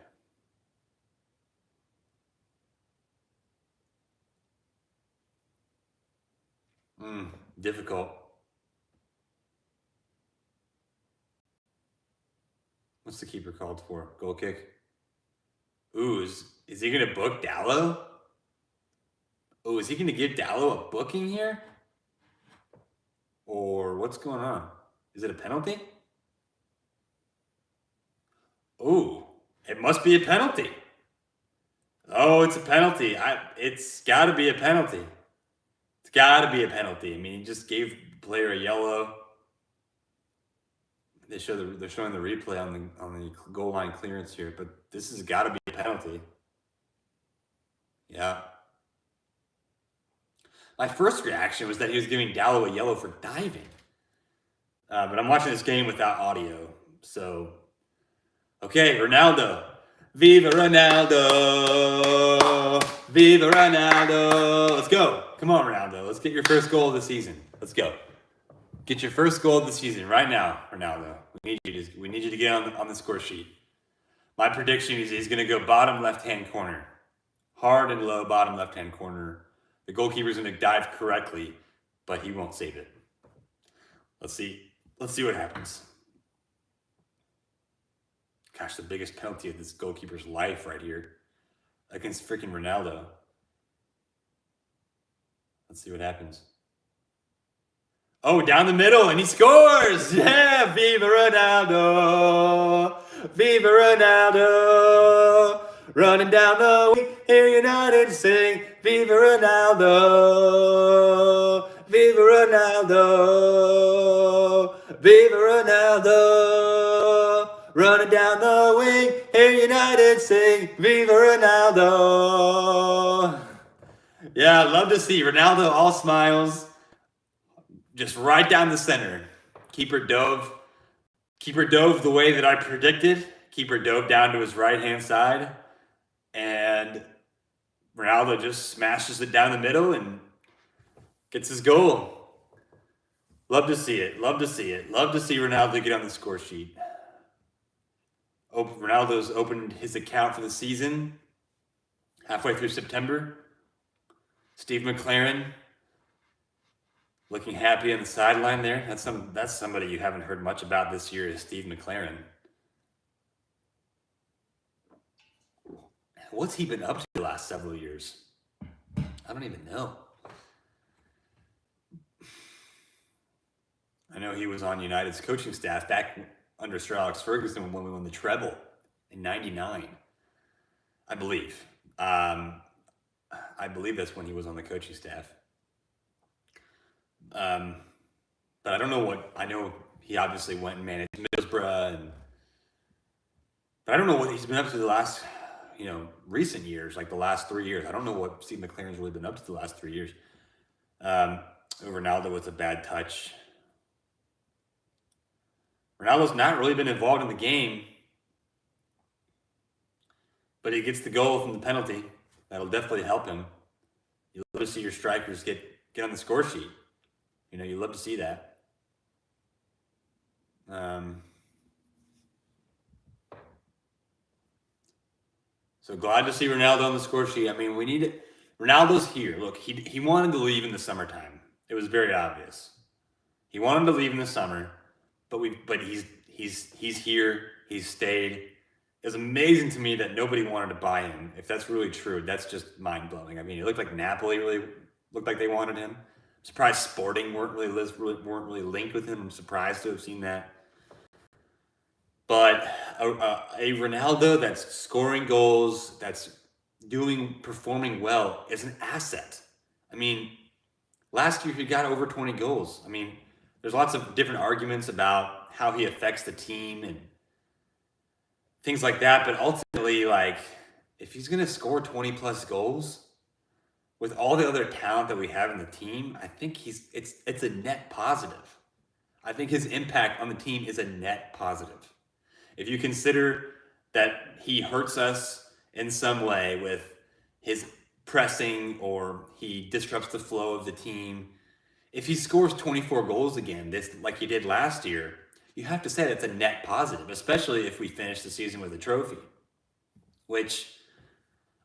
Difficult. What's the keeper called for? Goal kick? Ooh, is he going to book Dalot? Oh, is he going to give Dalot a booking here? Or what's going on? Is it a penalty? Ooh, it must be a penalty. Oh, it's a penalty. It's got to be a penalty. It's got to be a penalty. I mean, he just gave the player a yellow. They're showing the replay on the goal line clearance here, but this has got to be a penalty. Yeah. My first reaction was that he was giving Dallo a yellow for diving. But I'm watching this game without audio. So, okay, Ronaldo. Viva Ronaldo. Viva Ronaldo. Let's go. Come on, Ronaldo. Let's get your first goal of the season. Let's go. Get your first goal of the season right now, Ronaldo. We need you to get on the score sheet. My prediction is he's going to go bottom left-hand corner. Hard and low bottom left-hand corner. The goalkeeper's going to dive correctly, but he won't save it. Let's see what happens. Gosh, the biggest penalty of this goalkeeper's life right here against freaking Ronaldo. Let's see what happens. Oh, down the middle, and he scores! Yeah, Viva Ronaldo! Viva Ronaldo! Running down the wing, here United sing, Viva Ronaldo! Viva Ronaldo! Viva Ronaldo! Running down the wing, here United sing, Viva Ronaldo! Yeah, love to see Ronaldo all smiles. Just right down the center. Keeper dove the way that I predicted. Keeper dove down to his right-hand side. And Ronaldo just smashes it down the middle and gets his goal. Love to see it. Love to see it. Love to see Ronaldo get on the score sheet. Ronaldo's opened his account for the season halfway through September. Steve McLaren looking happy on the sideline there. That's somebody you haven't heard much about this year is Steve McLaren. What's he been up to the last several years? I don't even know. I know he was on United's coaching staff back under Sir Alex Ferguson when we won the treble in '99, I believe. I believe that's when he was on the coaching staff. But I don't know what. I know he obviously went and managed Middlesbrough, but I don't know what he's been up to the last, recent years, like the last 3 years. I don't know what Steve McLaren's really been up to the last 3 years. Ronaldo with a bad touch. Ronaldo's not really been involved in the game, but he gets the goal from the penalty. That'll definitely help him. You love to see your strikers get on the score sheet. You love to see that. So glad to see Ronaldo on the score sheet. I mean, we need it. Ronaldo's here. Look, he wanted to leave in the summertime. It was very obvious. He wanted to leave in the summer, but he's here. He's stayed. It's amazing to me that nobody wanted to buy him. If that's really true, that's just mind blowing. I mean, it looked like Napoli really looked like they wanted him. I'm surprised Sporting weren't really linked with him. I'm surprised to have seen that. But a Ronaldo that's scoring goals, that's performing well, is an asset. I mean, last year he got over 20 goals. I mean, there's lots of different arguments about how he affects the team and things like that. But ultimately, if he's going to score 20 plus goals with all the other talent that we have in the team, I think it's a net positive. I think his impact on the team is a net positive. If you consider that he hurts us in some way with his pressing or he disrupts the flow of the team, if he scores 24 goals again, like he did last year, you have to say that's a net positive, especially if we finish the season with a trophy, which,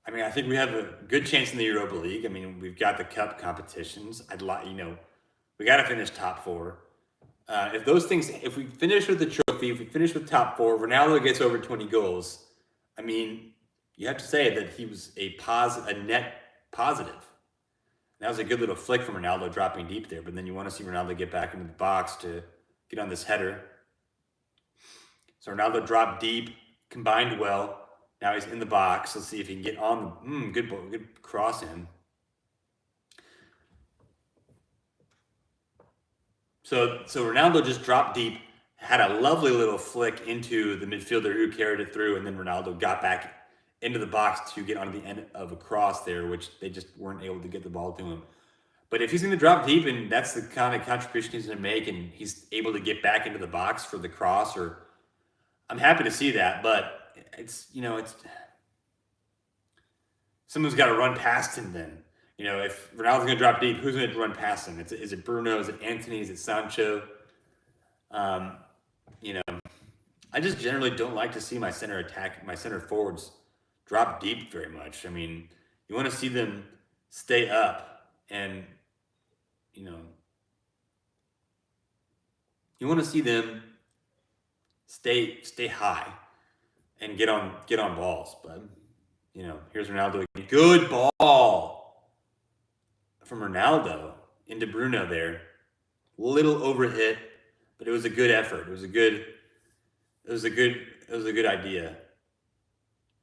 I mean, I think we have a good chance in the Europa League. I mean, we've got the cup competitions. We got to finish top four. If we finish with the trophy, if we finish with top four, Ronaldo gets over 20 goals. I mean, you have to say that he was a net positive. That was a good little flick from Ronaldo dropping deep there, but then you want to see Ronaldo get back into the box to get on this header. So Ronaldo dropped deep, combined well. Now he's in the box. Let's see if he can get on the good ball, good cross in. So Ronaldo just dropped deep, had a lovely little flick into the midfielder who carried it through, and then Ronaldo got back into the box to get onto the end of a cross there, which they just weren't able to get the ball to him. But if he's going to drop deep, and that's the kind of contribution he's going to make, and he's able to get back into the box for the cross, or I'm happy to see that. But it's someone's got to run past him then. If Ronaldo's going to drop deep, who's going to run past him? Is it Bruno? Is it Anthony? Is it Sancho? I just generally don't like to see my center forwards drop deep very much. I mean, you want to see them stay up, and you want to see them stay high and get on balls. But here's Ronaldo again. Good ball from Ronaldo into Bruno there. Little overhit, but it was a good effort. It was a good idea.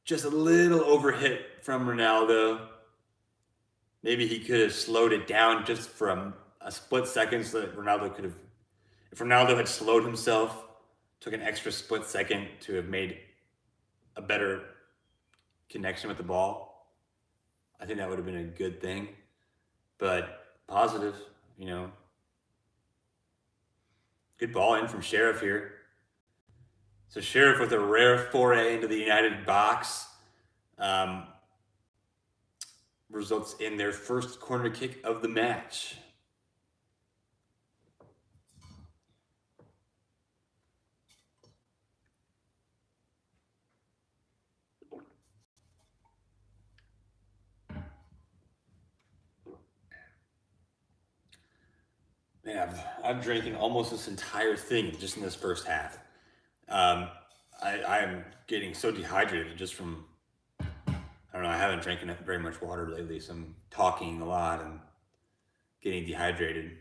Just a little overhit from Ronaldo. Maybe he could have slowed it down just for a split second so that Ronaldo could have, if Ronaldo had slowed himself, took an extra split second to have made a better connection with the ball, I think that would have been a good thing. But positive, good ball in from Sheriff here. So Sheriff with a rare foray into the United box results in their first corner kick of the match. Man, I've drinking almost this entire thing just in this first half. I am getting so dehydrated just from, I don't know, I haven't drank very much water lately, so I'm talking a lot and getting dehydrated.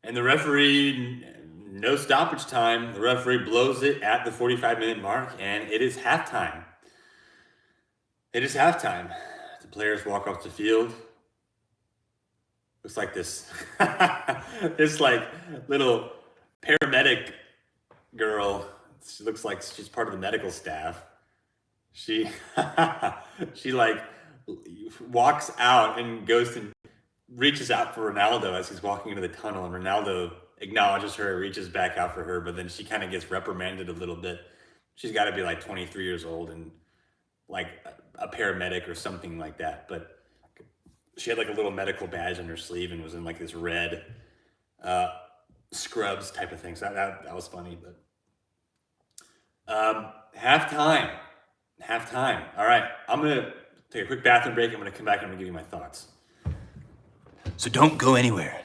And the referee, no stoppage time. The referee blows it at the 45-minute mark, and it is halftime. It is halftime. The players walk off the field. Looks like this little paramedic girl. She looks like she's part of the medical staff. She walks out and goes to reaches out for Ronaldo as he's walking into the tunnel, and Ronaldo acknowledges her, reaches back out for her, but then she kind of gets reprimanded a little bit. She's got to be like 23 years old and like a paramedic or something like that, but she had like a little medical badge on her sleeve and was in like this red scrubs type of thing. So that was funny. But halftime. All right, I'm gonna take a quick bathroom break. I'm gonna come back and I'm gonna give you my thoughts. So don't go anywhere.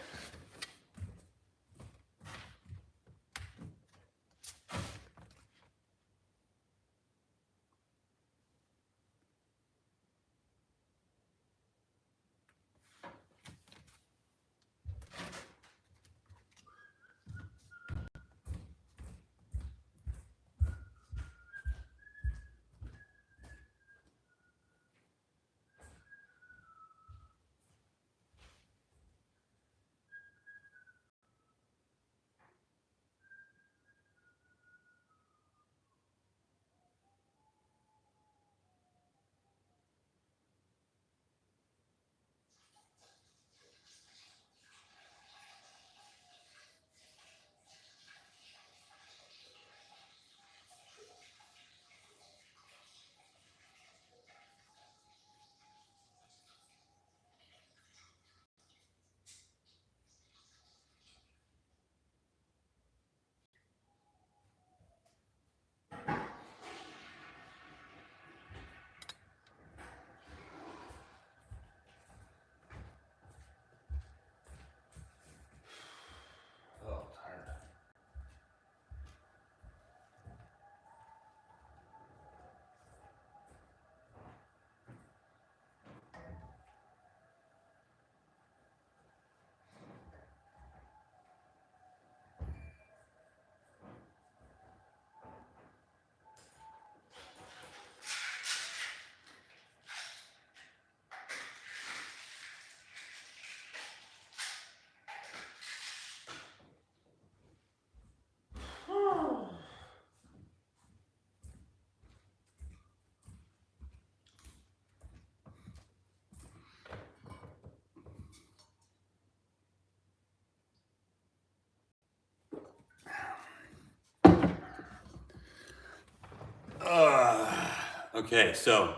Okay, so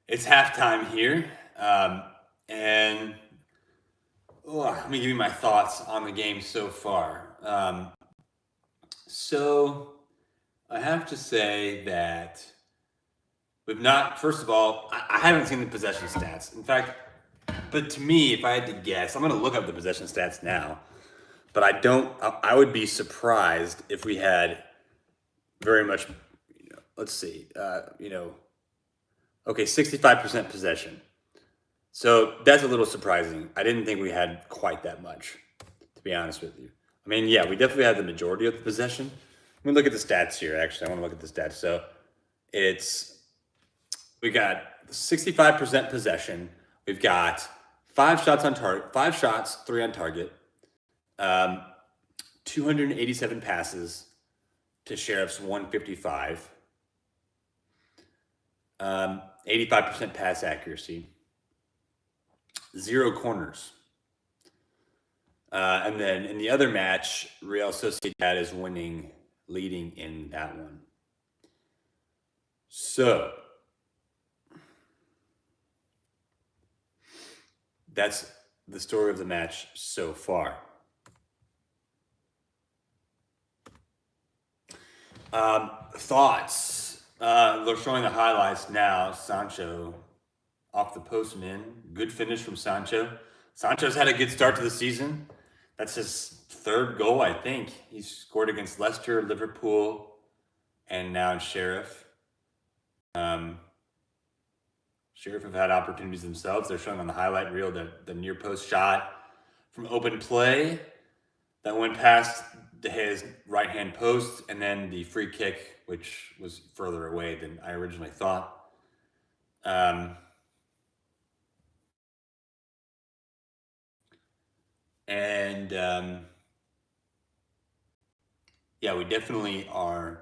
it's halftime here. And let me give you my thoughts on the game so far. So I have to say that we've not, first of all, I haven't seen the possession stats. In fact, but to me, if I had to guess, I'm going to look up the possession stats now. But I would be surprised if we had very much, let's see, okay, 65% possession. So that's a little surprising. I didn't think we had quite that much, to be honest with you. I mean, yeah, we definitely had the majority of the possession. Let me look at the stats here, actually. I want to look at the stats. So we got 65% possession. We've got 5 shots on target, 5 shots, 3 on target, 287 passes to Sheriff's 155, 85% pass accuracy, 0 corners. And then in the other match, Real Sociedad is leading in that one. So that's the story of the match so far. Thoughts. They're showing the highlights now. Sancho off the post man. Good finish from Sancho. Sancho's had a good start to the season. That's his 3rd goal, I think. He scored against Leicester, Liverpool, and now in Sheriff. Sheriff have had opportunities themselves. They're showing on the highlight reel the near post shot from open play that went past De Gea's right-hand post, and then the free kick, which was further away than I originally thought. Yeah, we definitely are.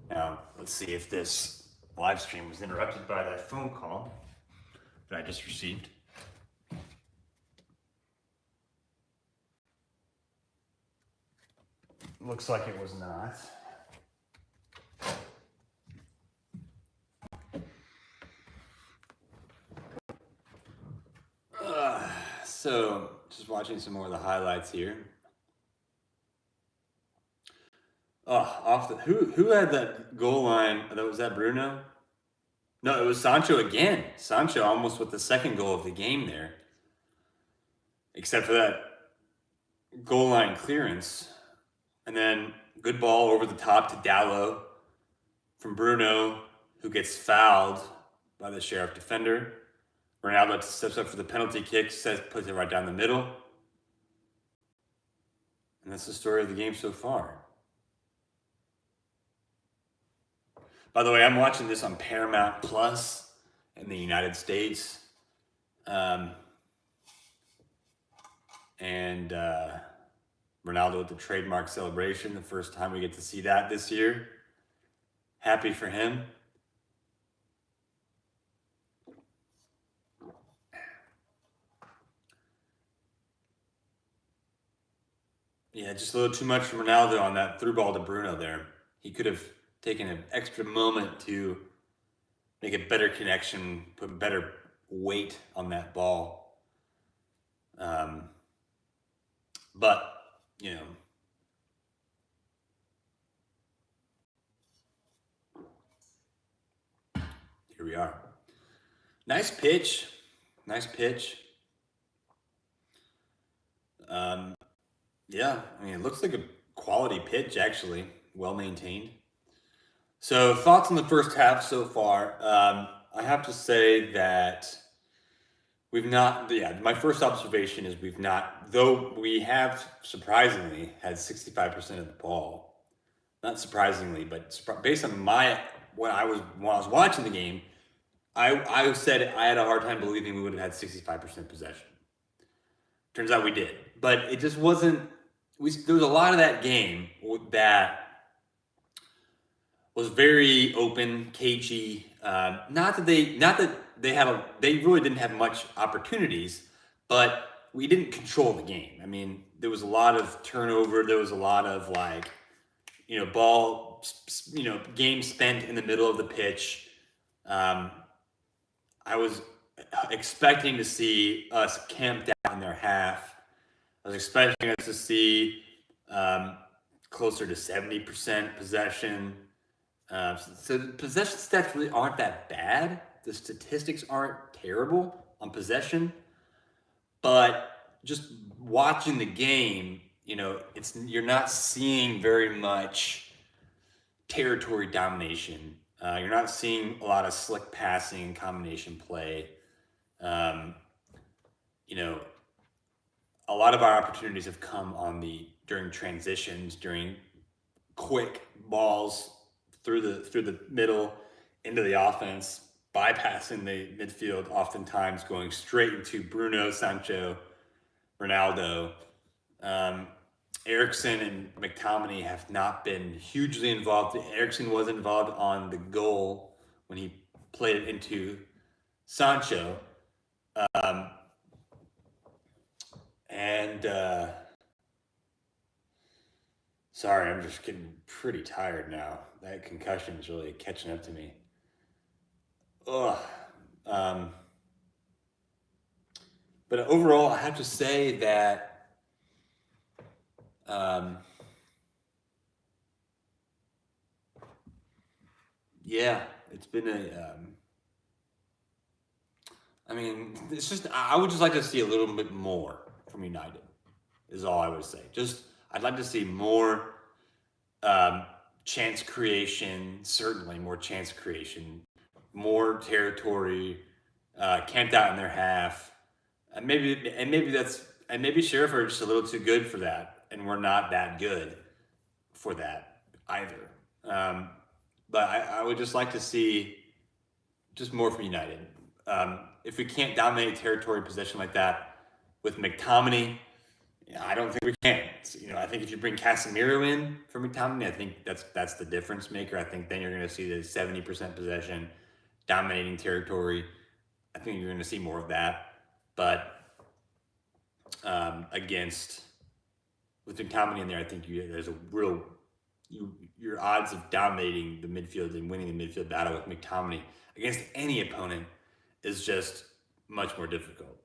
Now, let's see if this live stream was interrupted by that phone call that I just received. Looks like it was not. So, just watching some more of the highlights here. Who had that goal line? Was that Bruno? No, it was Sancho again. Sancho almost with the 2nd goal of the game there. Except for that goal line clearance. And then good ball over the top to Dalot from Bruno, who gets fouled by the Sheriff defender. Ronaldo steps up for the penalty kick, puts it right down the middle. And that's the story of the game so far. By the way, I'm watching this on Paramount Plus in the United States. And Ronaldo with the trademark celebration, the first time we get to see that this year. Happy for him. Yeah, just a little too much from Ronaldo on that through ball to Bruno there. He could have taken an extra moment to make a better connection, put better weight on that ball. But, here we are. Nice pitch. Yeah, I mean, it looks like a quality pitch, actually. Well maintained. So, thoughts on the first half so far. I have to say that my first observation is though we have surprisingly had 65% of the ball. Not surprisingly, but based on when I was watching the game, I said I had a hard time believing we would have had 65% possession. Turns out we did, but it just wasn't. There was a lot of that game that was very open, cagey. Not that they really didn't have much opportunities, but we didn't control the game. I mean, there was a lot of turnover. There was a lot of ball game spent in the middle of the pitch. I was expecting to see us camped out in their half. I was expecting us to see closer to 70% possession. So the possession stats really aren't that bad. The statistics aren't terrible on possession, but just watching the game, you're not seeing very much territory domination. You're not seeing a lot of slick passing and combination play. A lot of our opportunities have come during transitions, during quick balls through the middle into the offense, bypassing the midfield, oftentimes going straight into Bruno, Sancho, Ronaldo. Eriksen and McTominay have not been hugely involved. Eriksen was involved on the goal when he played it into Sancho. Sorry, I'm just getting pretty tired now. That concussion is really catching up to me. Ugh. But overall, I have to say that it's been it's just, I would just like to see a little bit more from United, is all I would say. I'd like to see more chance creation, certainly more chance creation, more territory camped out in their half. And maybe Sheriff are just a little too good for that, and we're not that good for that either. But I would just like to see just more from United. If we can't dominate territory possession like that with McTominay, I don't think we can. I think if you bring Casemiro in for McTominay, I think that's the difference maker. I think then you're going to see the 70% possession, dominating territory. I think you're going to see more of that. But with McTominay in there, I think there's a real your odds of dominating the midfield and winning the midfield battle with McTominay against any opponent is just much more difficult.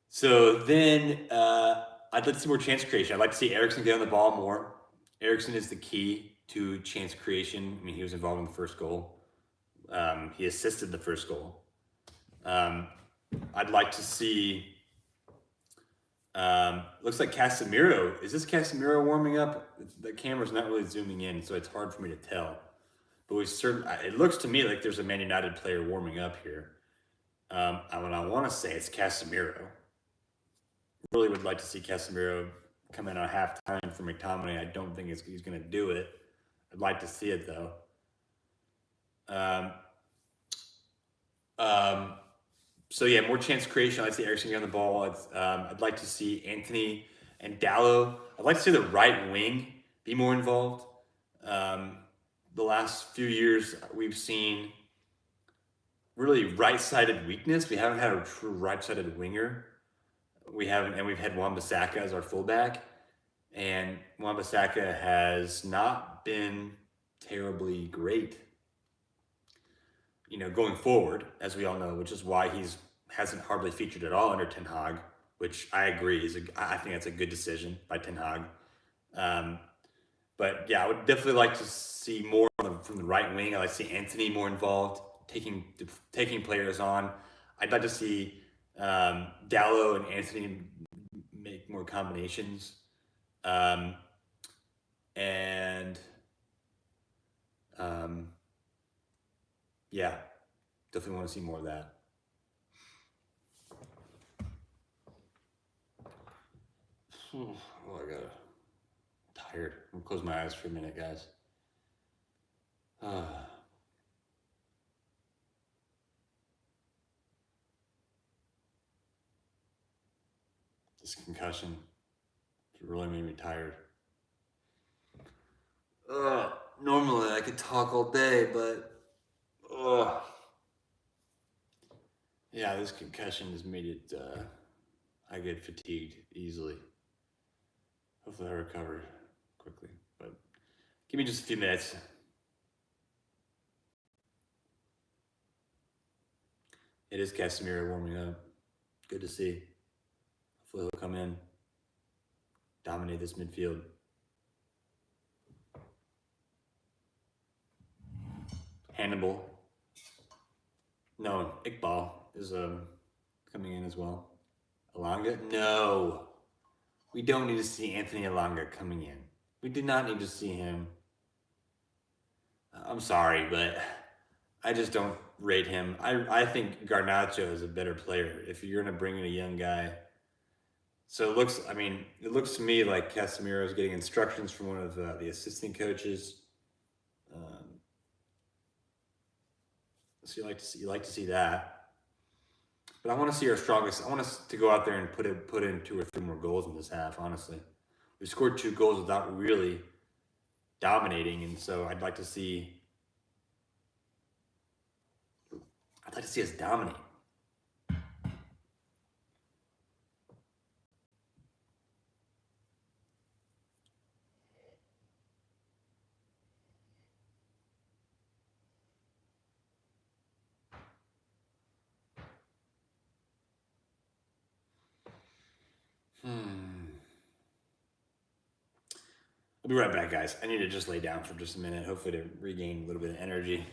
So then I'd like to see more chance creation. I'd like to see Eriksen get on the ball more. Eriksen is the key to chance creation. I mean, he was involved in the first goal. He assisted the first goal. I'd like to see, looks like Casemiro. Is this Casemiro warming up? The camera's not really zooming in, so it's hard for me to tell. But it looks to me like there's a Man United player warming up here. And I want to say it's Casemiro. Really would like to see Casemiro come in on halftime for McTominay. I don't think he's going to do it. I'd like to see it though. So yeah, more chance creation. I'd like to see Eriksen get on the ball. I'd like to see Anthony and Dalot. I'd like to see the right wing be more involved. The last few years, we've seen really right-sided weakness. We haven't had a true right-sided winger. We've had Wan-Bissaka as our fullback, and Wan-Bissaka has not been terribly great, going forward, as we all know, which is why hasn't hardly featured at all under Ten Hag, which I agree I think that's a good decision by Ten Hag. But yeah, I would definitely like to see more from the right wing. I'd like to see Anthony more involved, taking players on. I'd like to see Dalot and Anthony make more combinations. Yeah, definitely want to see more of that. Oh, tired. I'm gonna close my eyes for a minute, guys. This concussion really made me tired. Normally I could talk all day, but yeah, this concussion has made it, I get fatigued easily. Hopefully I recover quickly, but Give me just a few minutes. It is Casemiro warming up. Good to see. Hopefully he'll come in, dominate this midfield. Hannibal. No, Iqbal is coming in as well. Elanga? No. We don't need to see Anthony Elanga coming in. We do not need to see him. I'm sorry, but I just don't rate him. I think Garnacho is a better player if you're going to bring in a young guy. So it looks to me like Casemiro is getting instructions from one of the assistant coaches. So you like to see that. But I want to see our strongest. I want us to go out there and put in 2 or 3 more goals in this half. Honestly, we scored 2 goals without really dominating, and so I'd like to see us dominate. I'll be right back, guys. I need to just lay down for just a minute, hopefully to regain a little bit of energy.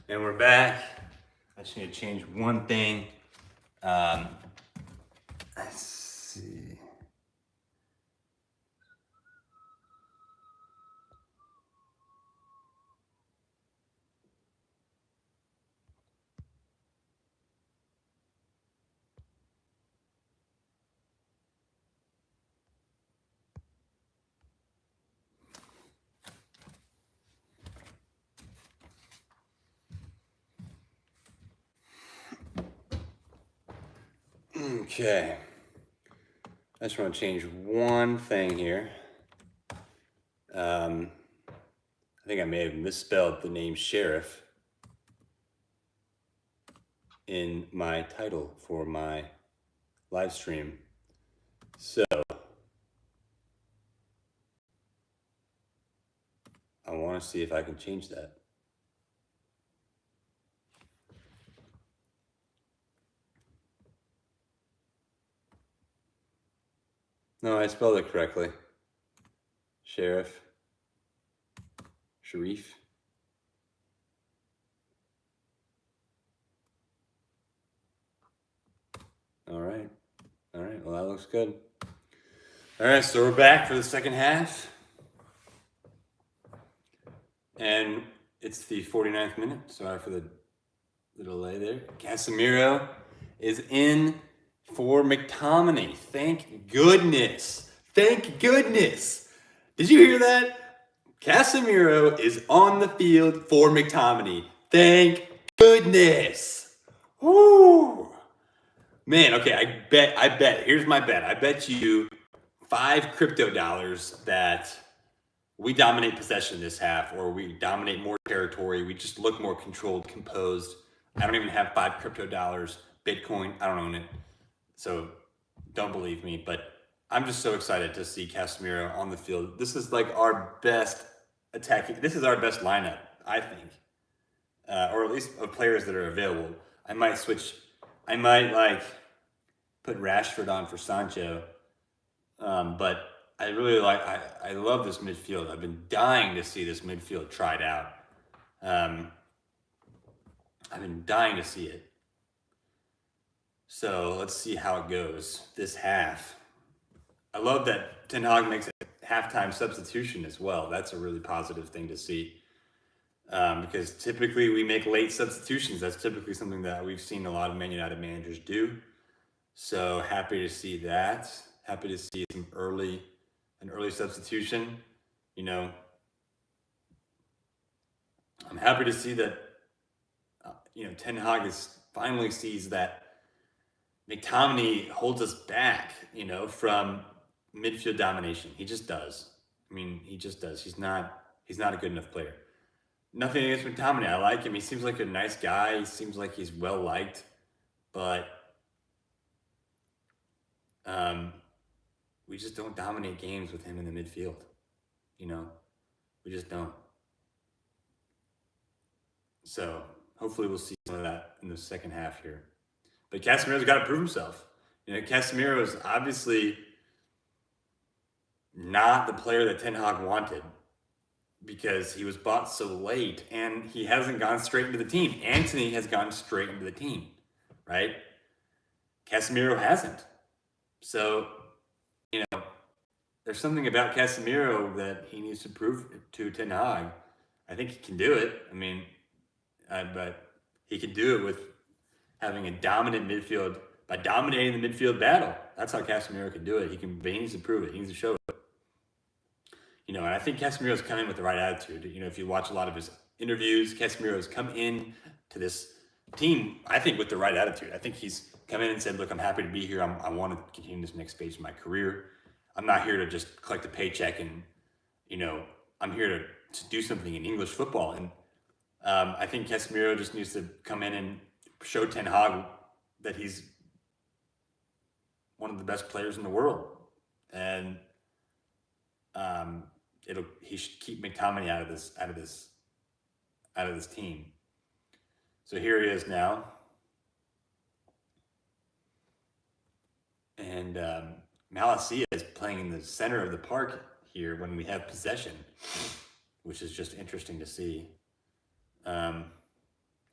And we're back. I just need to change one thing. Let's see. Okay. I just want to change one thing here. I think I may have misspelled the name Sheriff in my title for my live stream. So I want to see if I can change that. No, I spelled it correctly. Sheriff. Sharif. All right. All right. Well, that looks good. All right. So we're back for the second half. And it's the 49th minute. Sorry for the delay there. Casemiro is in for McTominay. Thank goodness. Thank goodness. Did you hear that? Casemiro is on the field for McTominay. Thank goodness. Woo. Man, okay, I bet, here's my bet. I bet you 5 crypto dollars that we dominate possession this half, or we dominate more territory. We just look more controlled, composed. I don't even have 5 crypto dollars. Bitcoin, I don't own it. So don't believe me, but I'm just so excited to see Casemiro on the field. This is like our best attacking. This is our best lineup, I think, or at least of players that are available. I might like put Rashford on for Sancho, but I really I love this midfield. I've been dying to see this midfield tried out. I've been dying to see it. So let's see how it goes this half. I love that Ten Hag makes a halftime substitution as well. That's a really positive thing to see. Because typically we make late substitutions. That's typically something that we've seen a lot of Man United managers do. So happy to see that. Happy to see an early substitution. You know, I'm happy to see that. Ten Hag finally sees that McTominay holds us back. From midfield domination. He just does. I mean, he just does. He's not a good enough player. Nothing against McTominay. I like him. He seems like a nice guy. He seems like he's well liked, but we just don't dominate games with him in the midfield. We just don't. So hopefully we'll see some of that in the second half here. But Casemiro's got to prove himself. Casemiro is obviously not the player that Ten Hag wanted because he was bought so late and he hasn't gone straight into the team. Antony has gone straight into the team, right? Casemiro hasn't. So, there's something about Casemiro that he needs to prove to Ten Hag. I think he can do it. I mean, but he can do it with having a dominant midfield, by dominating the midfield battle. That's how Casemiro can do it. He needs to prove it. He needs to show it. And I think Casemiro's come in with the right attitude. If you watch a lot of his interviews, Casemiro's come in to this team, I think, with the right attitude. I think he's come in and said, look, I'm happy to be here. I want to continue this next stage of my career. I'm not here to just collect a paycheck and, I'm here to do something in English football. And I think Casemiro just needs to come in and show Ten Hag that he's one of the best players in the world. And he should keep McTominay out of this team. So here he is now. And Malacia is playing in the center of the park here when we have possession, which is just interesting to see.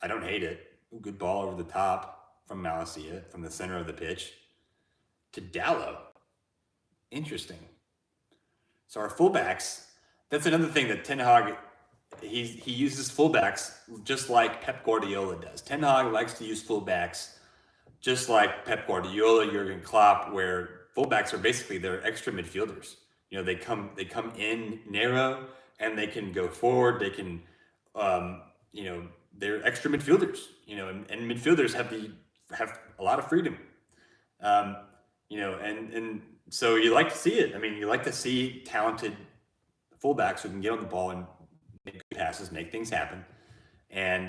I don't hate it. Good ball over the top from Malacia, from the center of the pitch to Dallo. Interesting. So our fullbacks, that's another thing that Ten Hag, he uses fullbacks just like Pep Guardiola does. Ten Hag likes to use fullbacks just like Pep Guardiola, Jurgen Klopp, where fullbacks are basically their extra midfielders. You know, they come in narrow and they can go forward. They can, you know, they're extra midfielders. You know, and midfielders have a lot of freedom. You know, and so you like to see it. I mean, you like to see talented fullbacks who can get on the ball and make good passes, make things happen. And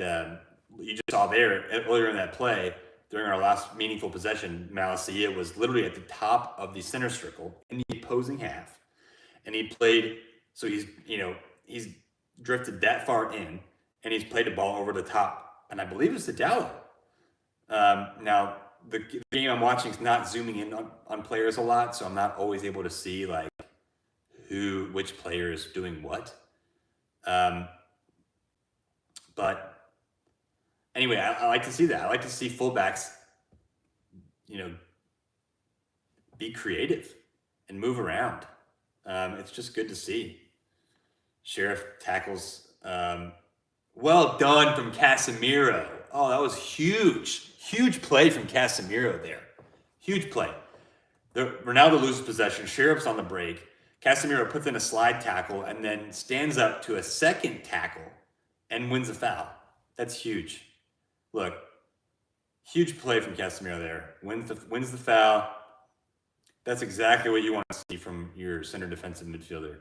you just saw there earlier in that play, during our last meaningful possession, Malacia was literally at the top of the center circle in the opposing half. And he played, so he's drifted that far in, and he's played the ball over the top. And I believe it's to Dallo. Now, the game I'm watching is not zooming in on players a lot, so I'm not always able to see like which player is doing what. But anyway, I like to see that. I like to see fullbacks, you know, be creative and move around. It's just good to see. Sheriff tackles. Well done from Casemiro. Oh, that was huge. Huge play from Casemiro there. Huge play. Ronaldo loses possession. Sheriff's on the break. Casemiro puts in a slide tackle and then stands up to a second tackle and wins a foul. That's huge. Look, huge play from Casemiro there. Wins the foul. That's exactly what you want to see from your center defensive midfielder.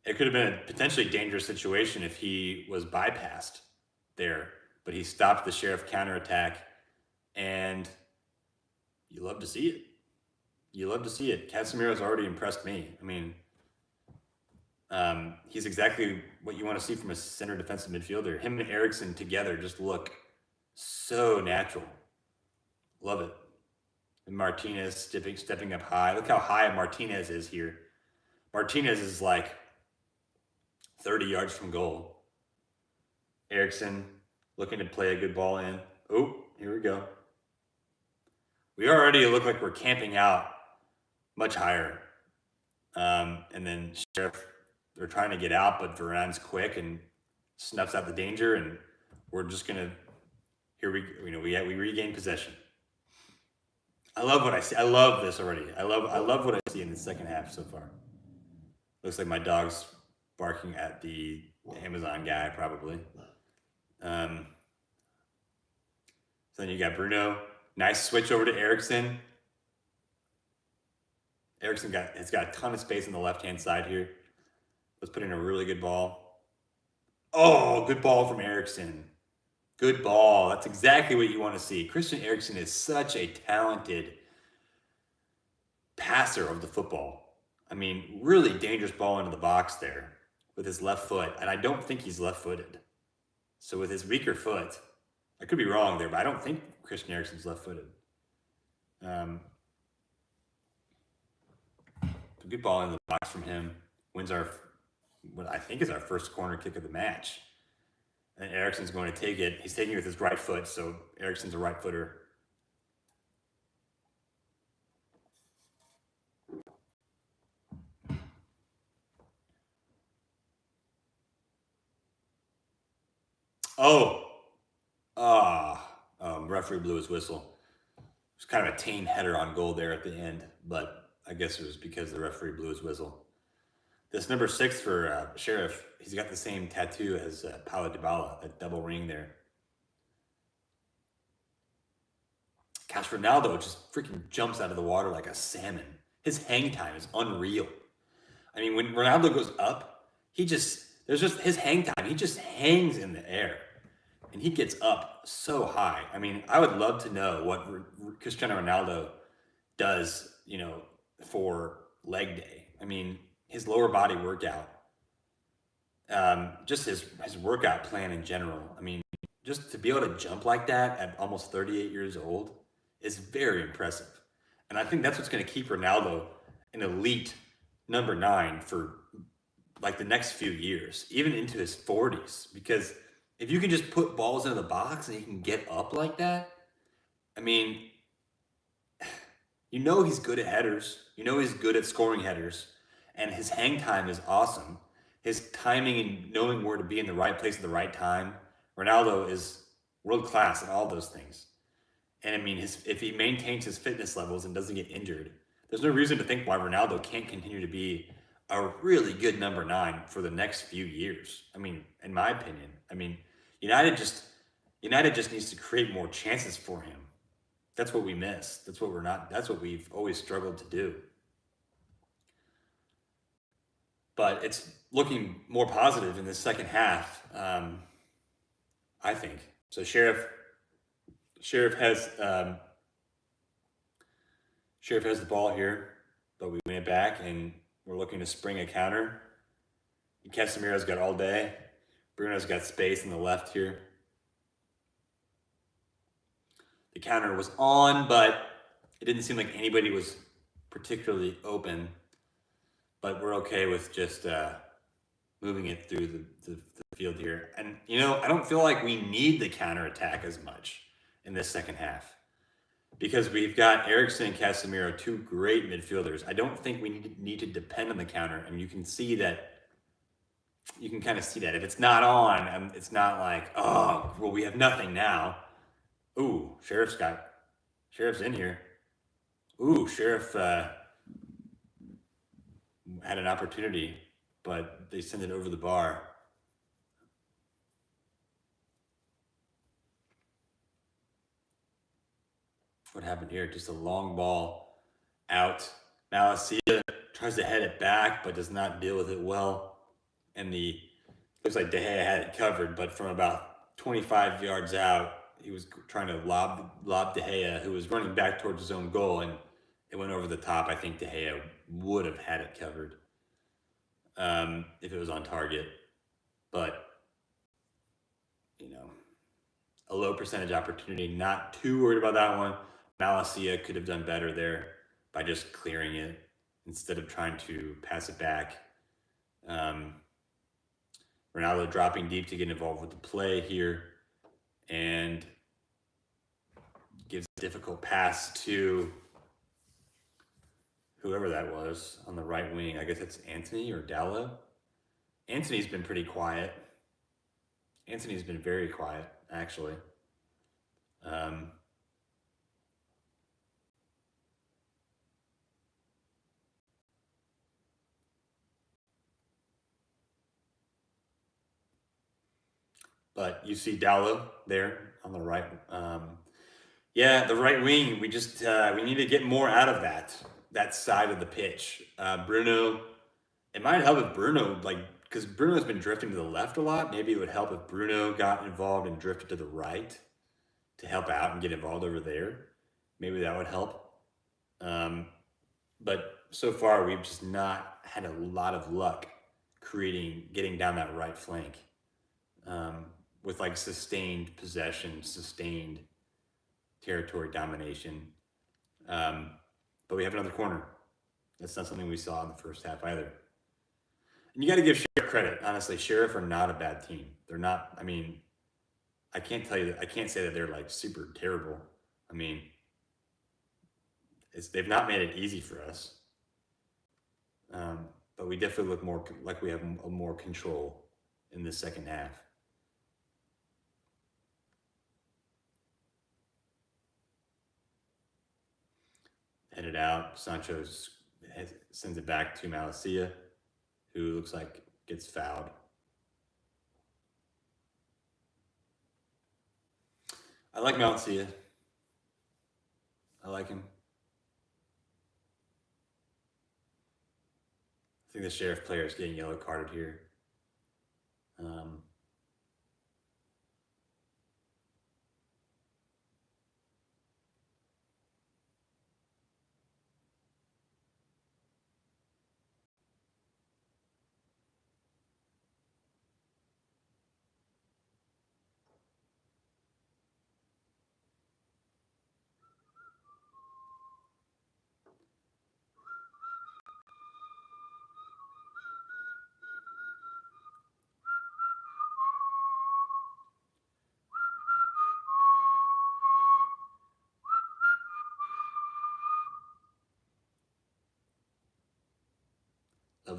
It could have been a potentially dangerous situation if he was bypassed there, but he stopped the Sheriff counterattack, and you love to see it. You love to see it. Casemiro's already impressed me. I mean, he's exactly what you want to see from a center defensive midfielder. Him and Eriksen together just look so natural. Love it. And Martinez stepping up high. Look how high Martinez is here. Martinez is like 30 yards from goal. Eriksen looking to play a good ball in. Oh, here we go. We already look like we're camping out much higher. And then Sheriff, they're trying to get out, but Varane's quick and snuffs out the danger, and we're just gonna we regain possession. I love what I see. I love this already. I love what I see in the second half so far. Looks like my dog's barking at the Amazon guy, probably. So then you got Bruno. Nice switch over to Eriksen. Eriksen has got a ton of space on the left-hand side here. Let's put in a really good ball. Oh, good ball from Eriksen. Good ball. That's exactly what you want to see. Christian Eriksen is such a talented passer of the football. I mean, really dangerous ball into the box there with his left foot. And I don't think he's left-footed. So with his weaker foot, I could be wrong there, but I don't think Christian Eriksen's left-footed. A good ball in the box from him. Wins what I think is our first corner kick of the match. And Eriksen's going to take it. He's taking it with his right foot, so Eriksen's a right footer. Referee blew his whistle. It was kind of a tame header on goal there at the end, but I guess it was because the referee blew his whistle. This number 6 for Sheriff, he's got the same tattoo as Paulo Dybala, that double ring there. Gosh, Ronaldo just freaking jumps out of the water like a salmon. His hang time is unreal. I mean, when Ronaldo goes up, there's just his hang time. He just hangs in the air, and he gets up so high. I mean, I would love to know what Cristiano Ronaldo does, for leg day. I mean, his lower body workout, just his workout plan in general. I mean, just to be able to jump like that at almost 38 years old is very impressive. And I think that's what's going to keep Ronaldo an elite number 9 for like the next few years, even into his 40s, because if you can just put balls into the box and he can get up like that, I mean, he's good at headers. He's good at scoring headers, and his hang time is awesome. His timing and knowing where to be in the right place at the right time. Ronaldo is world class at all those things. And I mean, if he maintains his fitness levels and doesn't get injured, there's no reason to think why Ronaldo can't continue to be a really good number 9 for the next few years. I mean, in my opinion, United just United just needs to create more chances for him. That's what we miss. That's what we're not. That's what we've always struggled to do. But it's looking more positive in the second half, I think. So Sheriff has the ball here, but we win it back, and we're looking to spring a counter. Casemiro's got all day. Bruno's got space on the left here. The counter was on, but it didn't seem like anybody was particularly open. But we're okay with just moving it through the field here. And, I don't feel like we need the counterattack as much in this second half because we've got Eriksen and Casemiro, 2 great midfielders. I don't think we need to depend on the counter. I mean, you can kind of see that. If it's not on, it's not like, oh, well, we have nothing now. Ooh, Sheriff's in here. Ooh, Sheriff had an opportunity, but they sent it over the bar. What happened here? Just a long ball out. Malacia tries to head it back, but does not deal with it well. And looks like De Gea had it covered, but from about 25 yards out, he was trying to lob De Gea, who was running back towards his own goal, and it went over the top. I think De Gea would have had it covered if it was on target. But, a low percentage opportunity. Not too worried about that one. Malacia could have done better there by just clearing it instead of trying to pass it back. Ronaldo dropping deep to get involved with the play here and gives a difficult pass to whoever that was on the right wing. I guess it's Antony or Dallo. Antony's been pretty quiet. Antony's been very quiet, actually. But you see Dallo there on the right. The right wing. We just we need to get more out of that side of the pitch. Bruno. It might help if Bruno, because Bruno's been drifting to the left a lot. Maybe it would help if Bruno got involved and drifted to the right to help out and get involved over there. Maybe that would help. But so far, we've just not had a lot of luck getting down that right flank with sustained possession, sustained territory domination. But we have another corner. That's not something we saw in the first half either. And you got to give Sheriff credit. Honestly, Sheriff are not a bad team. They're not, I can't say that they're super terrible. They've not made it easy for us. But we definitely look more like we have more control in the second half. Headed out. Sancho sends it back to Malacia, who looks like gets fouled. I like Malacia. I like him. I think the Sheriff player is getting yellow carded here.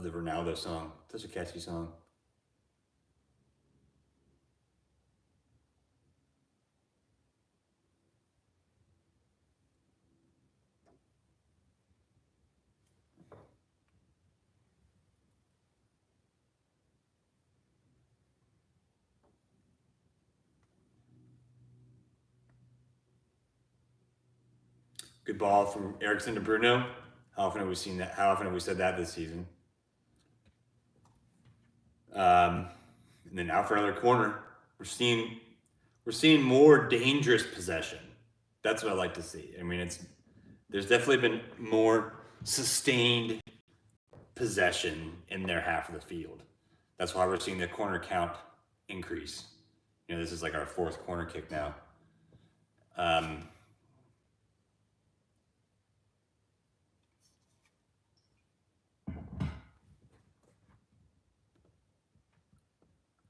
Love the Ronaldo song. Such a catchy song. Good ball from Eriksen to Bruno. How often have we seen that? How often have we said that this season? And then out for another corner. We're seeing more dangerous possession. That's what I like to see. I mean, there's definitely been more sustained possession in their half of the field. That's why we're seeing the corner count increase. You know, this is like our fourth corner kick now.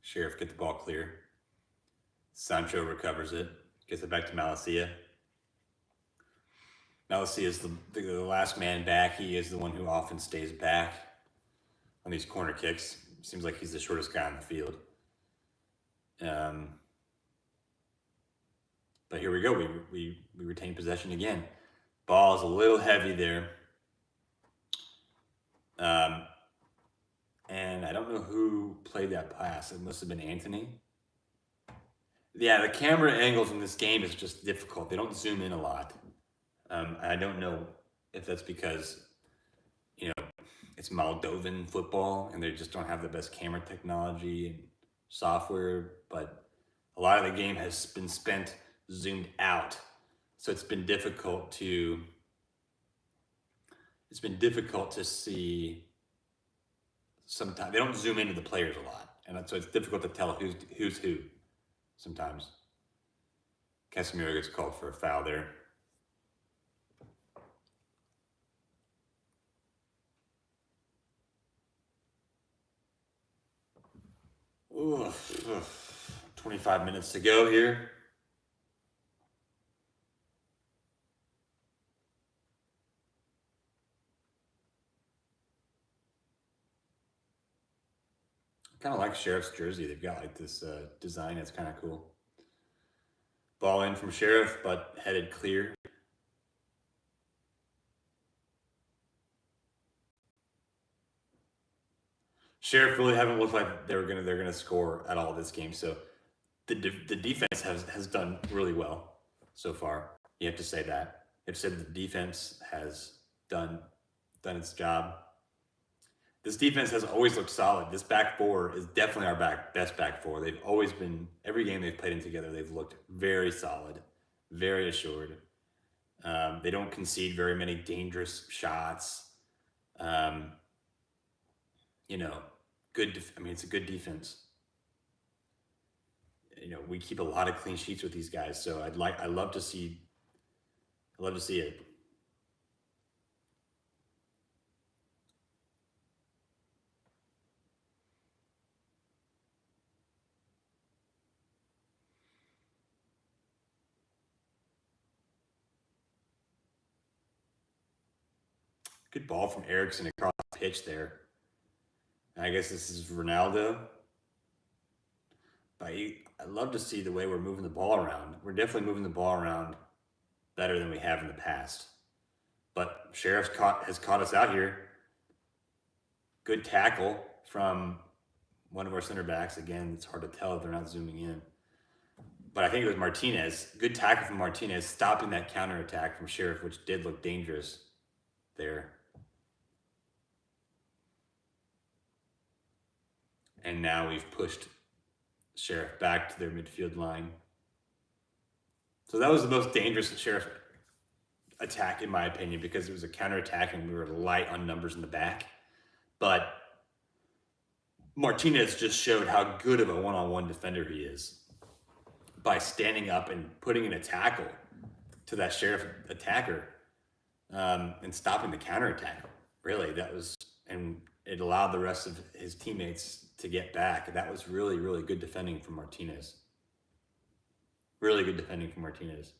Sheriff get the ball clear. Sancho recovers it, gets it back to Malacia. Malacia is the last man back. He is the one who often stays back on these corner kicks. Seems like he's the shortest guy on the field. But here we go. We retain possession again. Ball is a little heavy there. And I don't know who played that pass. It must have been Anthony. Yeah, the camera angles in this game is just difficult. They don't zoom in a lot. I don't know if that's because, you know, it's Moldovan football and they just don't have the best camera technology and software, but a lot of the game has been spent zoomed out. So it's been difficult to see. Sometimes they don't zoom into the players a lot, and so it's difficult to tell who's who sometimes. Casemiro gets called for a foul there. Ooh, 25 minutes to go here. Kind of like Sheriff's jersey. They've got like this design that's kind of cool. Ball in from Sheriff, but headed clear. Sheriff really haven't looked like they're gonna score at all this game. So the defense has done really well so far. You have to say that. You have to say that the defense has done its job. This defense has always looked solid. This back four is definitely our best back four. They've always been, every game they've played in together, they've looked very solid, very assured. They don't concede very many dangerous shots. You know, it's a good defense. You know, we keep a lot of clean sheets with these guys, so I love to see it. Good ball from Eriksen across the pitch there. I guess this is Ronaldo. But I love to see the way we're moving the ball around. We're definitely moving the ball around better than we have in the past. But Sheriff has caught us out here. Good tackle from one of our center backs. Again, it's hard to tell if they're not zooming in. But I think it was Martinez. Good tackle from Martinez, stopping that counterattack from Sheriff, which did look dangerous there. And now we've pushed Sheriff back to their midfield line. So that was the most dangerous Sheriff attack, in my opinion, because it was a counterattack and we were light on numbers in the back. But Martinez just showed how good of a one-on-one defender he is by standing up and putting in a tackle to that Sheriff attacker and stopping the counterattack. Really, and it allowed the rest of his teammates to get back. That was really, really good defending from Martinez. Really good defending from Martinez.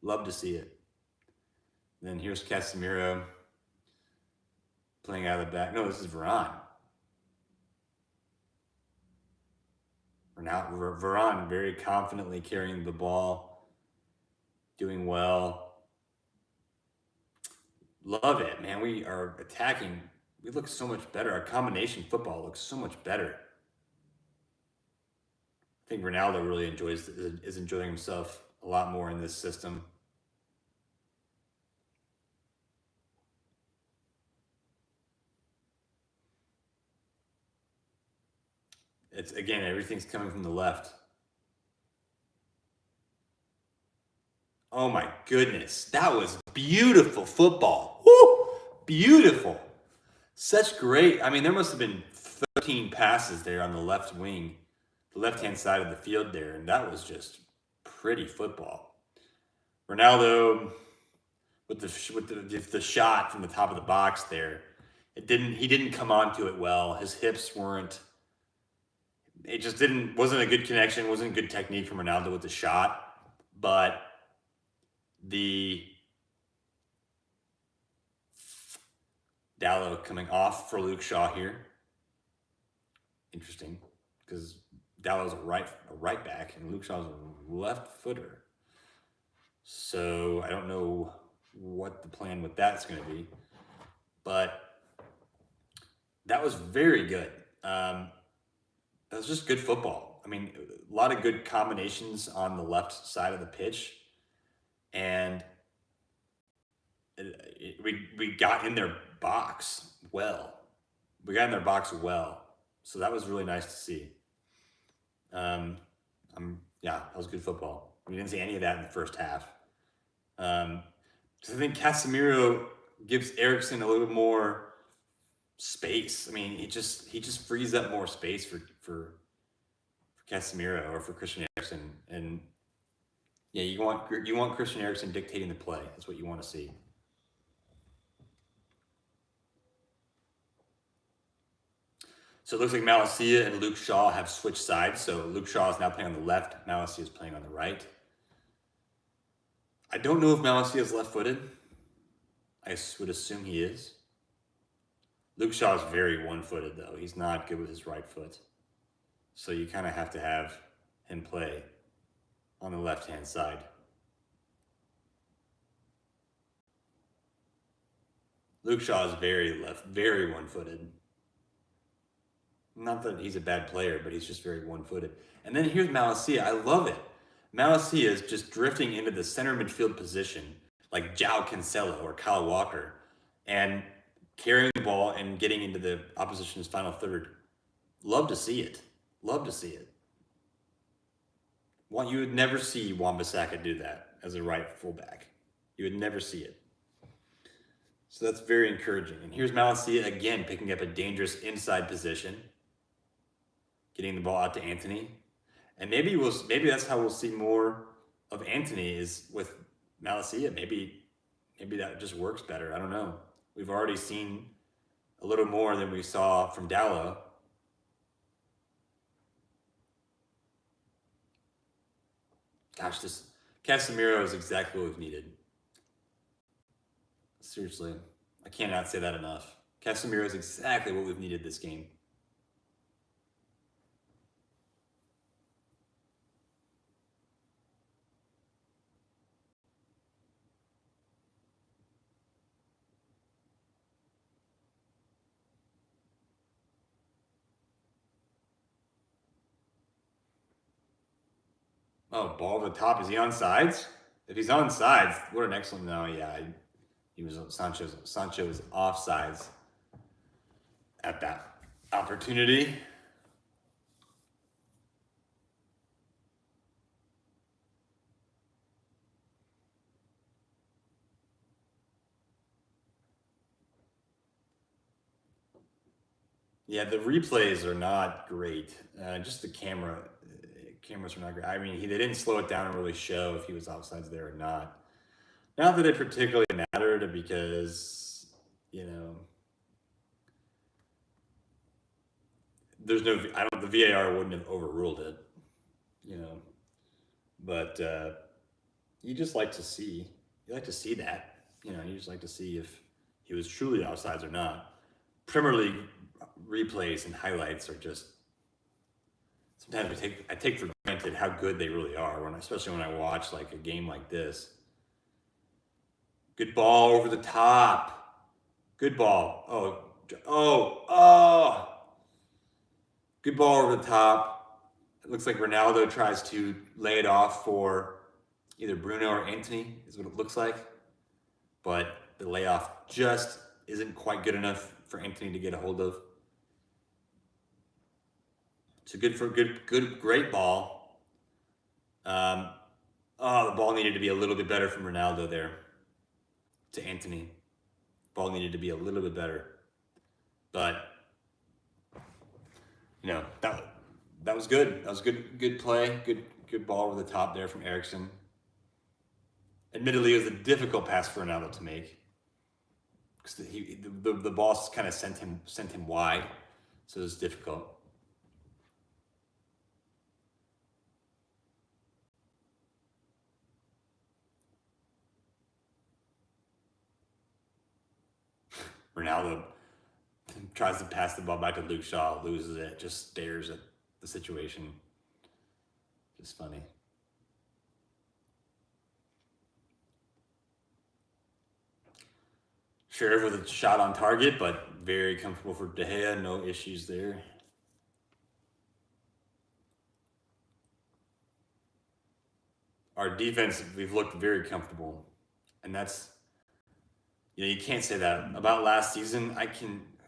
Love to see it. Then here's Casemiro playing out of the back. No, this is Varane. Varane very confidently carrying the ball, doing well. Love it, man. We are attacking. We look so much better. Our combination football looks so much better. I think Ronaldo really is enjoying himself a lot more in this system. It's again, everything's coming from the left. Oh my goodness, that was beautiful football. Woo! Beautiful. Such great. I mean, there must have been 13 passes there on the left wing, the left-hand side of the field there, and that was just pretty football. Ronaldo with the shot from the top of the box there. He didn't come onto it well. His hips weren't. It just wasn't a good connection. Wasn't good technique from Ronaldo with the shot, but the Dalot coming off for Luke Shaw here. Interesting, because Dallot's a right back and Luke Shaw's a left footer. So I don't know what the plan with that's going to be, but that was very good. That was just good football. I mean, a lot of good combinations on the left side of the pitch, and we got in their box well. So that was really nice to see. That was good football. We didn't see any of that in the first half. So I think Casemiro gives Eriksen a little more space. I mean, he just frees up more space for Casemiro or for Christian Eriksen, and yeah, you want Christian Eriksen dictating the play. That's what you want to see. So it looks like Malacia and Luke Shaw have switched sides. So Luke Shaw is now playing on the left. Malacia is playing on the right. I don't know if Malacia is left-footed. I would assume he is. Luke Shaw is very one-footed, though. He's not good with his right foot. So you kind of have to have him play on the left-hand side. Luke Shaw is very one-footed. Not that he's a bad player, but he's just very one-footed. And then here's Malacia. I love it. Malacia is just drifting into the center midfield position like João Cancelo or Kyle Walker and carrying the ball and getting into the opposition's final third. Love to see it. You would never see Wan-Bissaka do that as a right fullback. You would never see it. So that's very encouraging. And here's Malacia again picking up a dangerous inside position, getting the ball out to Antony. And maybe that's how we'll see more of Antony is with Malacia. Maybe that just works better. I don't know. We've already seen a little more than we saw from Dalot. Gosh, this Casemiro is exactly what we've needed. Seriously, I cannot say that enough. Casemiro is exactly what we've needed this game. Oh, ball to the top. Is he on sides? If he's on sides, what an excellent. No, yeah, he was Sancho was off sides at that opportunity. Yeah, the replays are not great. Just the cameras are not great. I mean, they didn't slow it down and really show if he was offsides there or not. Not that it particularly mattered because, the VAR wouldn't have overruled it, but you just like to see that. you just like to see if he was truly offsides or not. Premier League replays and highlights are just sometimes I take for granted how good they really are especially when I watch like a game like this. Good ball over the top. Good ball. Oh. Good ball over the top. It looks like Ronaldo tries to lay it off for either Bruno or Antony, is what it looks like. But the layoff just isn't quite good enough for Antony to get a hold of. So great ball. The ball needed to be a little bit better from Ronaldo there to Antony. Ball needed to be a little bit better. But that was good. That was good play. Good ball over the top there from Eriksen. Admittedly, it was a difficult pass for Ronaldo to make because the ball kind of sent him wide, so it was difficult. Ronaldo tries to pass the ball back to Luke Shaw, loses it, just stares at the situation. Just funny. Sheriff with a shot on target, but very comfortable for De Gea. No issues there. Our defense, we've looked very comfortable. And that's, you can't say that about last season.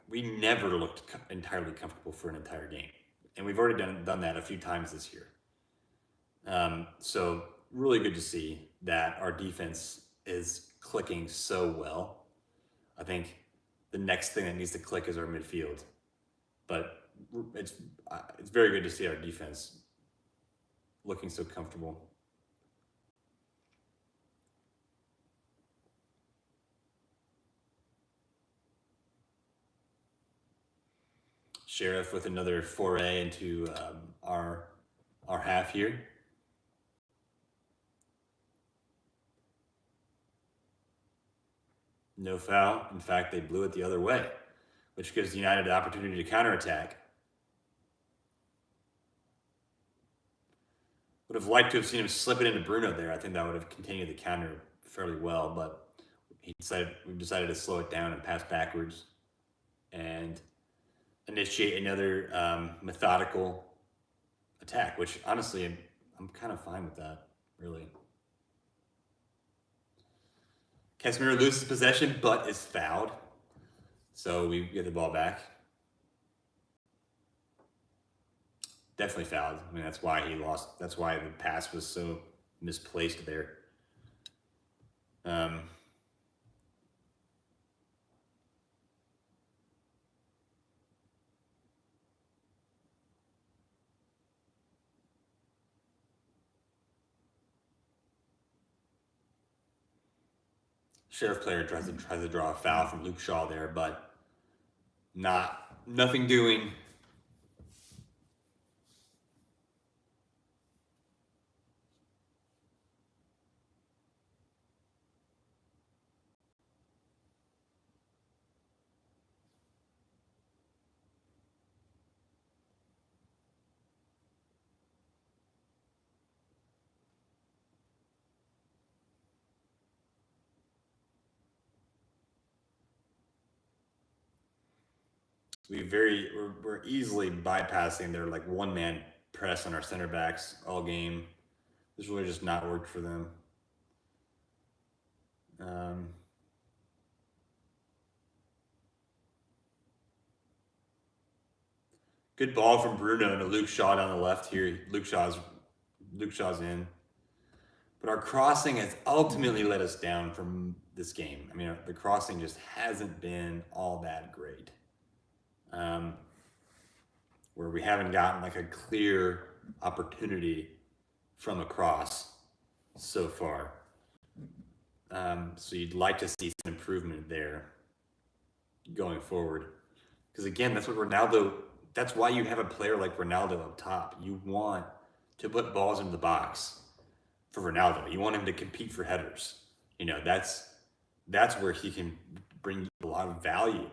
We never looked entirely comfortable for an entire game. And we've already done that a few times this year. So really good to see that our defense is clicking so well. I think the next thing that needs to click is our midfield. But it's very good to see our defense looking so comfortable. Sheriff with another foray into our half here. No foul. In fact, they blew it the other way, which gives United the opportunity to counterattack. Would have liked to have seen him slip it into Bruno there. I think that would have continued the counter fairly well, but we've decided to slow it down and pass backwards and initiate another methodical attack, which honestly, I'm kind of fine with that, really. Casemiro loses possession, but is fouled. So we get the ball back. Definitely fouled. I mean, that's why he lost. That's why the pass was so misplaced there. Sheriff player tries to draw a foul from Luke Shaw there, but nothing doing. We're easily bypassing their like one-man press on our center backs all game. This really just not worked for them. Good ball from Bruno to Luke Shaw down the left here. Luke Shaw's in. But our crossing has ultimately let us down from this game. I mean, the crossing just hasn't been all that great. Where we haven't gotten like a clear opportunity from a cross so far. So you'd like to see some improvement there going forward. Because again, that's why you have a player like Ronaldo up top. You want to put balls into the box for Ronaldo. You want him to compete for headers. That's that's where he can bring a lot of value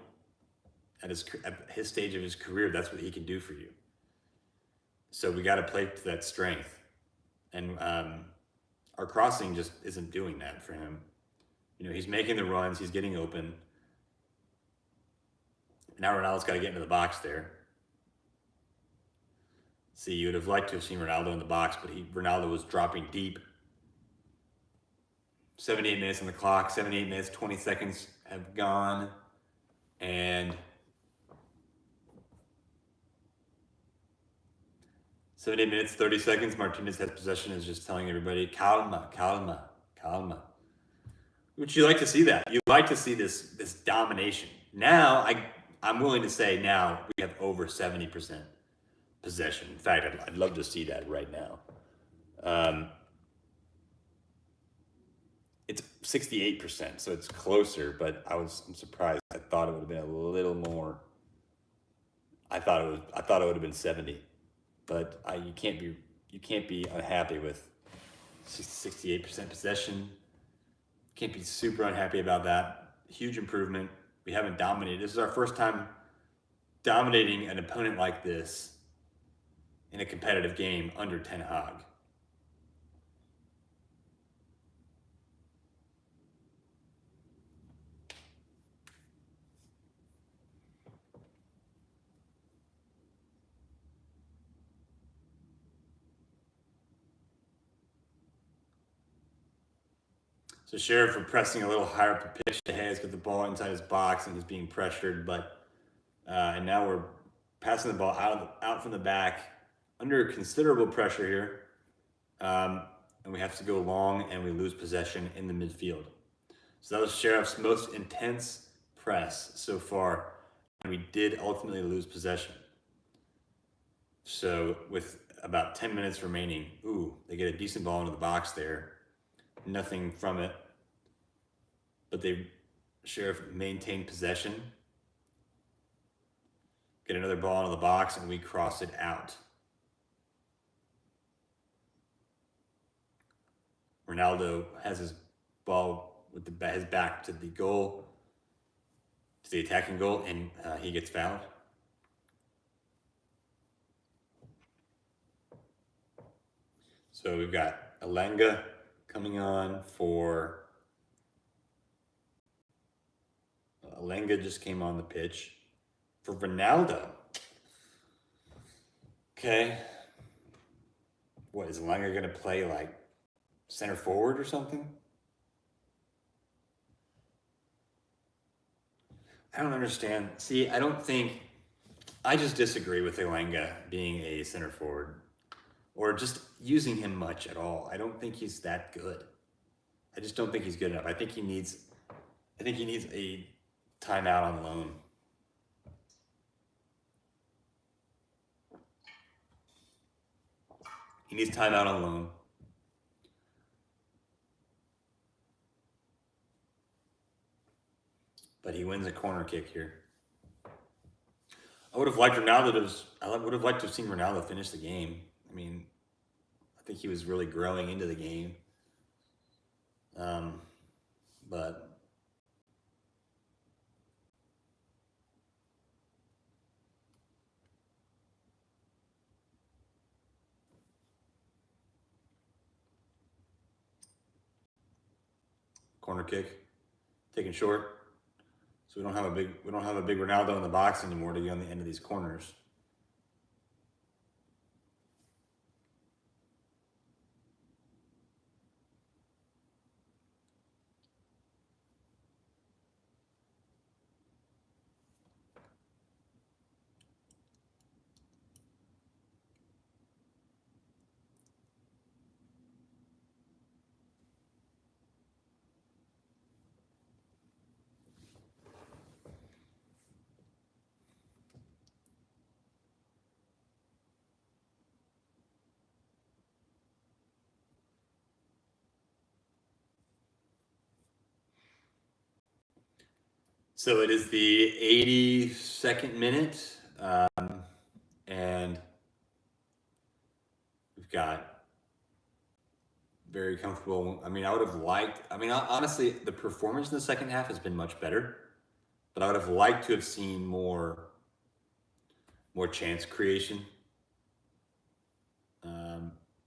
at his stage of his career. That's what he can do for you. So we got to play to that strength, and our crossing just isn't doing that for him. You know, he's making the runs, he's getting open. Now Ronaldo's got to get into the box there. See, you would have liked to have seen Ronaldo in the box, but Ronaldo was dropping deep. 78 minutes on the clock, 78 minutes, 20 seconds have gone, and 78 minutes, 30 seconds, Martinez has possession, is just telling everybody, calma, calma, calma. Would you like to see that? You like to see this domination. Now, I'm willing to say now we have over 70% possession. In fact, I'd love to see that right now. It's 68%, so it's closer, but I'm surprised. I thought it would have been a little more. I thought it would have been 70, but you can't be unhappy with 68% possession. Can't be super unhappy about that. Huge improvement. We haven't dominated. This is our first time dominating an opponent like this in a competitive game under Ten Hag. So Sheriff for pressing a little higher up the pitch. De Gea's got the ball inside his box and he's being pressured, but and now we're passing the ball out from the back under considerable pressure here, and we have to go long and we lose possession in the midfield. So that was Sheriff's most intense press so far, and we did ultimately lose possession. So with about 10 minutes remaining, they get a decent ball into the box there. Nothing from it, but Sheriff maintained possession. Get another ball into the box and we cross it out. Ronaldo has his ball with his back to the goal, to the attacking goal, and he gets fouled. So we've got Elanga coming on for. Elanga just came on the pitch for Ronaldo. Okay. What, is Elanga going to play like center forward or something? I don't understand. See, I just disagree with Elanga being a center forward or just using him much at all. I don't think he's that good. I just don't think he's good enough. I think he needs a timeout on loan. He needs timeout on loan. But he wins a corner kick here. I would have liked to have seen Ronaldo finish the game. I mean, I think he was really growing into the game. But corner kick, taken short. So we don't have a big Ronaldo in the box anymore to get on the end of these corners. So it is the 82nd minute, and we've got very comfortable. I mean, I would have liked, I mean, honestly, the performance in the second half has been much better, but I would have liked to have seen more chance creation.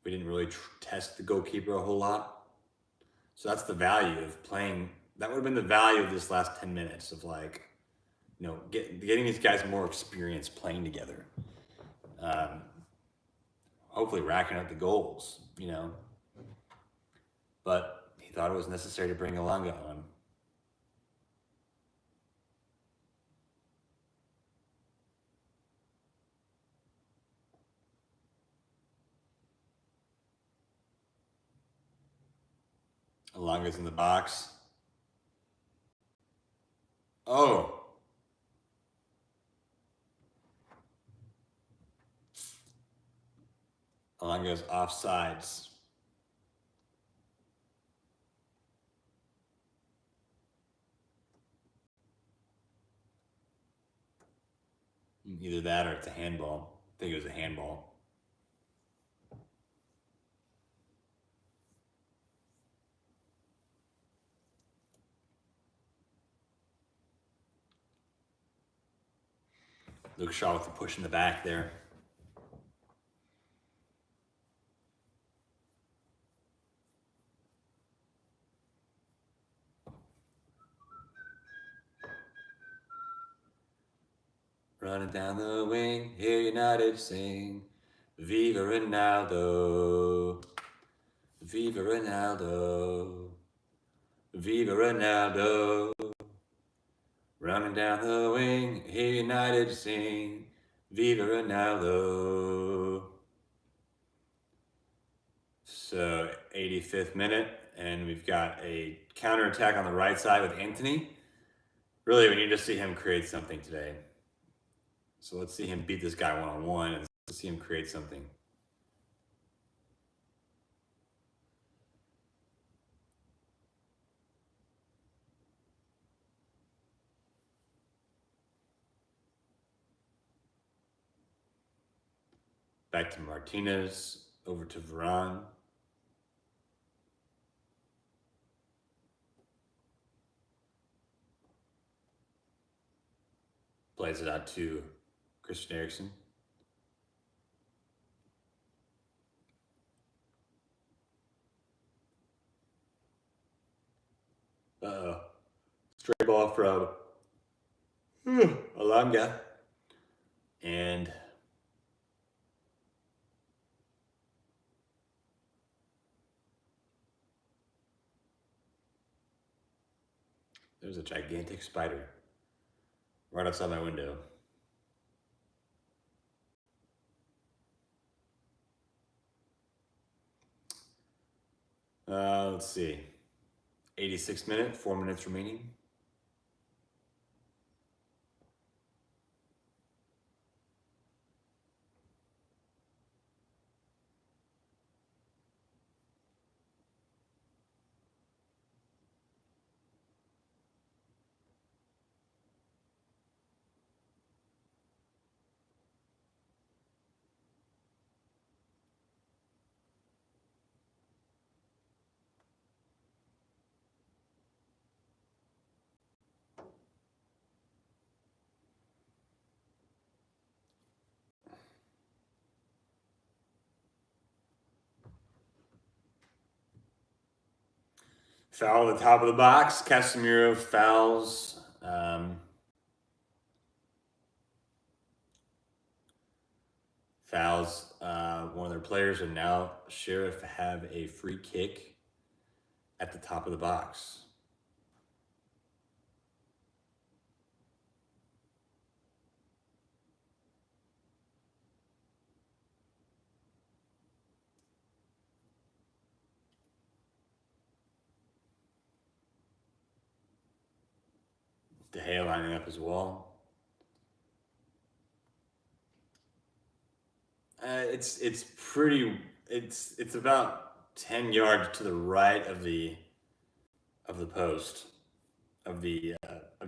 We didn't really test the goalkeeper a whole lot. So that's the value of playing. That would have been the value of this last 10 minutes of like, getting these guys more experience playing together. Hopefully racking up the goals, But he thought it was necessary to bring Elanga on. Elanga's in the box. Oh. Elanga's offsides. Either that or it's a handball. I think it was a handball. Luke Shaw with the push in the back there. Running down the wing, hear United sing, Viva Ronaldo, Viva Ronaldo, Viva Ronaldo. Running down the wing, hear United sing, Viva Ronaldo. So 85th minute, and we've got a counterattack on the right side with Anthony. Really, we need to see him create something today. So let's see him beat this guy one-on-one and let's see him create something. Back to Martinez, over to Varane. Plays it out to Christian Eriksen. Straight ball from Elanga. And there's a gigantic spider right outside my window. Let's see. 86th minute, 4 minutes remaining. Foul at the top of the box. Casemiro fouls. Fouls one of their players, and now Sheriff have a free kick at the top of the box. De Gea lining up as well. It's about 10 yards to the right of the post of De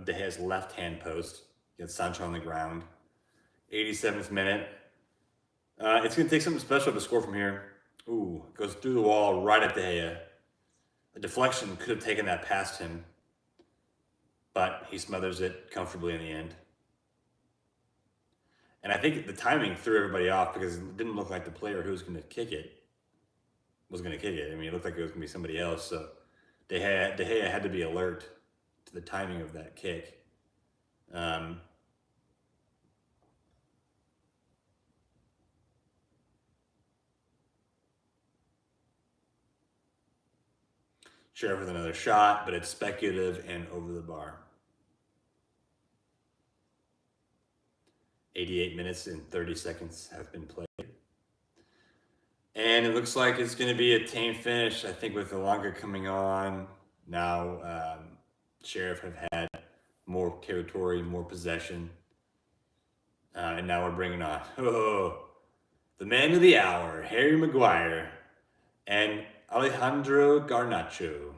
Gea's left hand post. You got Sancho on the ground. 87th minute. It's gonna take something special to score from here. Ooh, goes through the wall right at De Gea. A deflection could have taken that past him, but he smothers it comfortably in the end. And I think the timing threw everybody off because it didn't look like the player who was going to kick it was going to kick it. I mean, it looked like it was going to be somebody else. So De Gea had to be alert to the timing of that kick. Sheriff with another shot, but it's speculative and over the bar. 88 minutes and 30 seconds have been played. And it looks like it's going to be a tame finish. I think with Elanga coming on, now Sheriff have had more territory, more possession. And now we're bringing on the man of the hour, Harry Maguire and Alejandro Garnacho.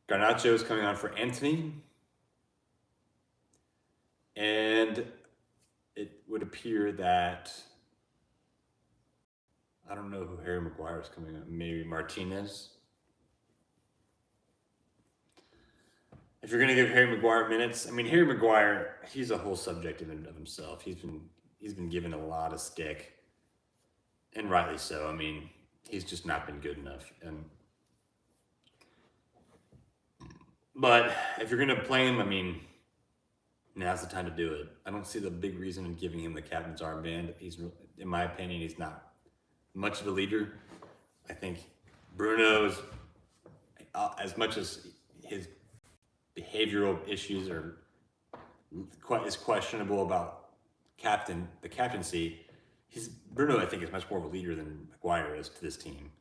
Garnacho is coming on for Antony. And it would appear that, I don't know who Harry Maguire is coming on. Maybe Martinez. If you're going to give Harry Maguire minutes, I mean, Harry Maguire, he's a whole subject in and of himself. He's been given a lot of stick, and rightly so. I mean, he's just not been good enough. But if you're going to play him, I mean, now's the time to do it. I don't see the big reason in giving him the captain's armband. In my opinion, he's not much of a leader. I think Bruno's, as much as his behavioral issues is questionable about the captaincy, Bruno, I think, is much more of a leader than Maguire is to this team.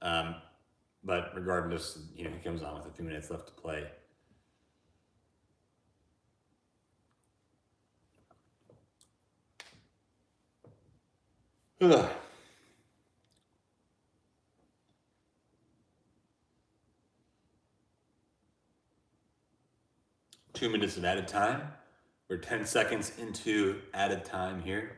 But regardless, he comes on with a few minutes left to play. Ugh. Two minutes of added time. We're 10 seconds into added time here.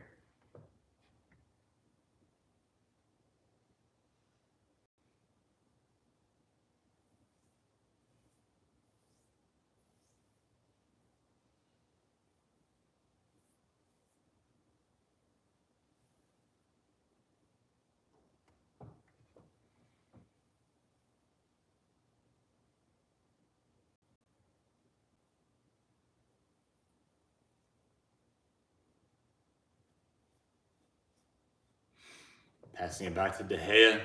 Passing it back to De Gea.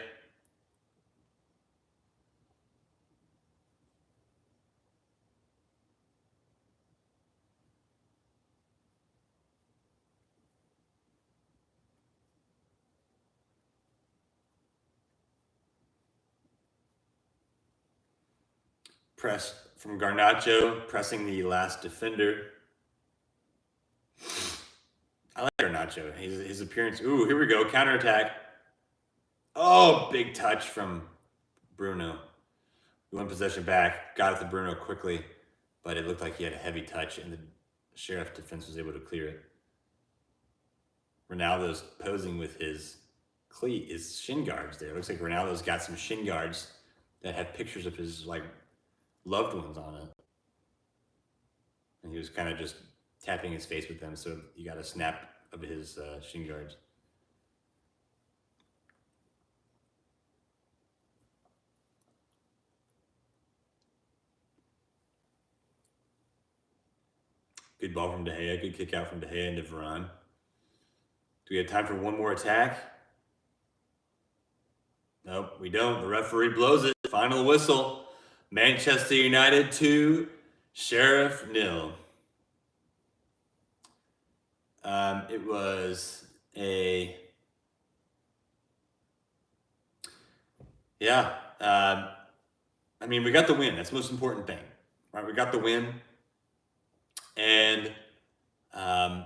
Press from Garnacho, pressing the last defender. I like Garnacho. His appearance. Ooh, here we go. Counterattack. Oh, big touch from Bruno. We won possession back. Got it to Bruno quickly, but it looked like he had a heavy touch, and the Sheriff defense was able to clear it. Ronaldo's posing with his shin guards there. It looks like Ronaldo's got some shin guards that have pictures of his loved ones on it. And he was kind of just tapping his face with them, so you got a snap of his shin guards. Good ball from De Gea. Good kick out from De Gea into Varane. Do we have time for one more attack? Nope, we don't. The referee blows it. Final whistle. Manchester United 2, Sheriff 0. It was a... Yeah. I mean, we got the win. That's the most important thing. Right? We got the win. And, I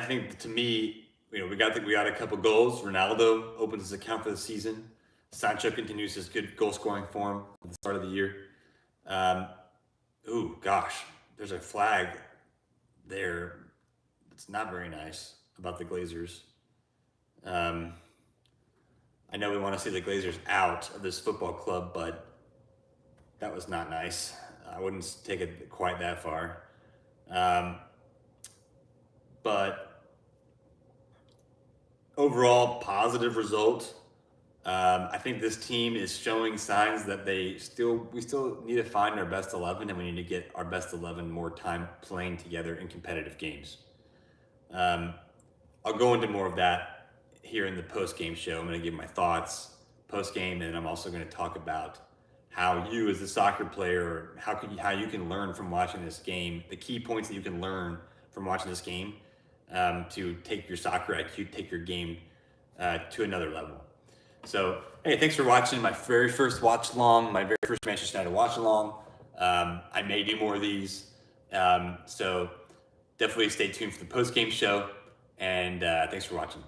think, to me, we got a couple goals. Ronaldo opens his account for the season. Sancho continues his good goal scoring form at the start of the year. There's a flag there. It's not very nice. about the Glazers. I know we want to see the Glazers out of this football club, but that was not nice. I wouldn't take it quite that far. But overall, positive result. I think this team is showing signs that we still need to find our best 11, and we need to get our best 11 more time playing together in competitive games. I'll go into more of that here in the post-game show. I'm going to give my thoughts post-game, and I'm also going to talk about how you, as a soccer player, how you can learn from watching this game, the key points that you can learn from watching this game to take your soccer IQ, take your game to another level. So, hey, thanks for watching my very first watch along, my very first Manchester United watch along. I may do more of these, so definitely stay tuned for the post-game show, and thanks for watching.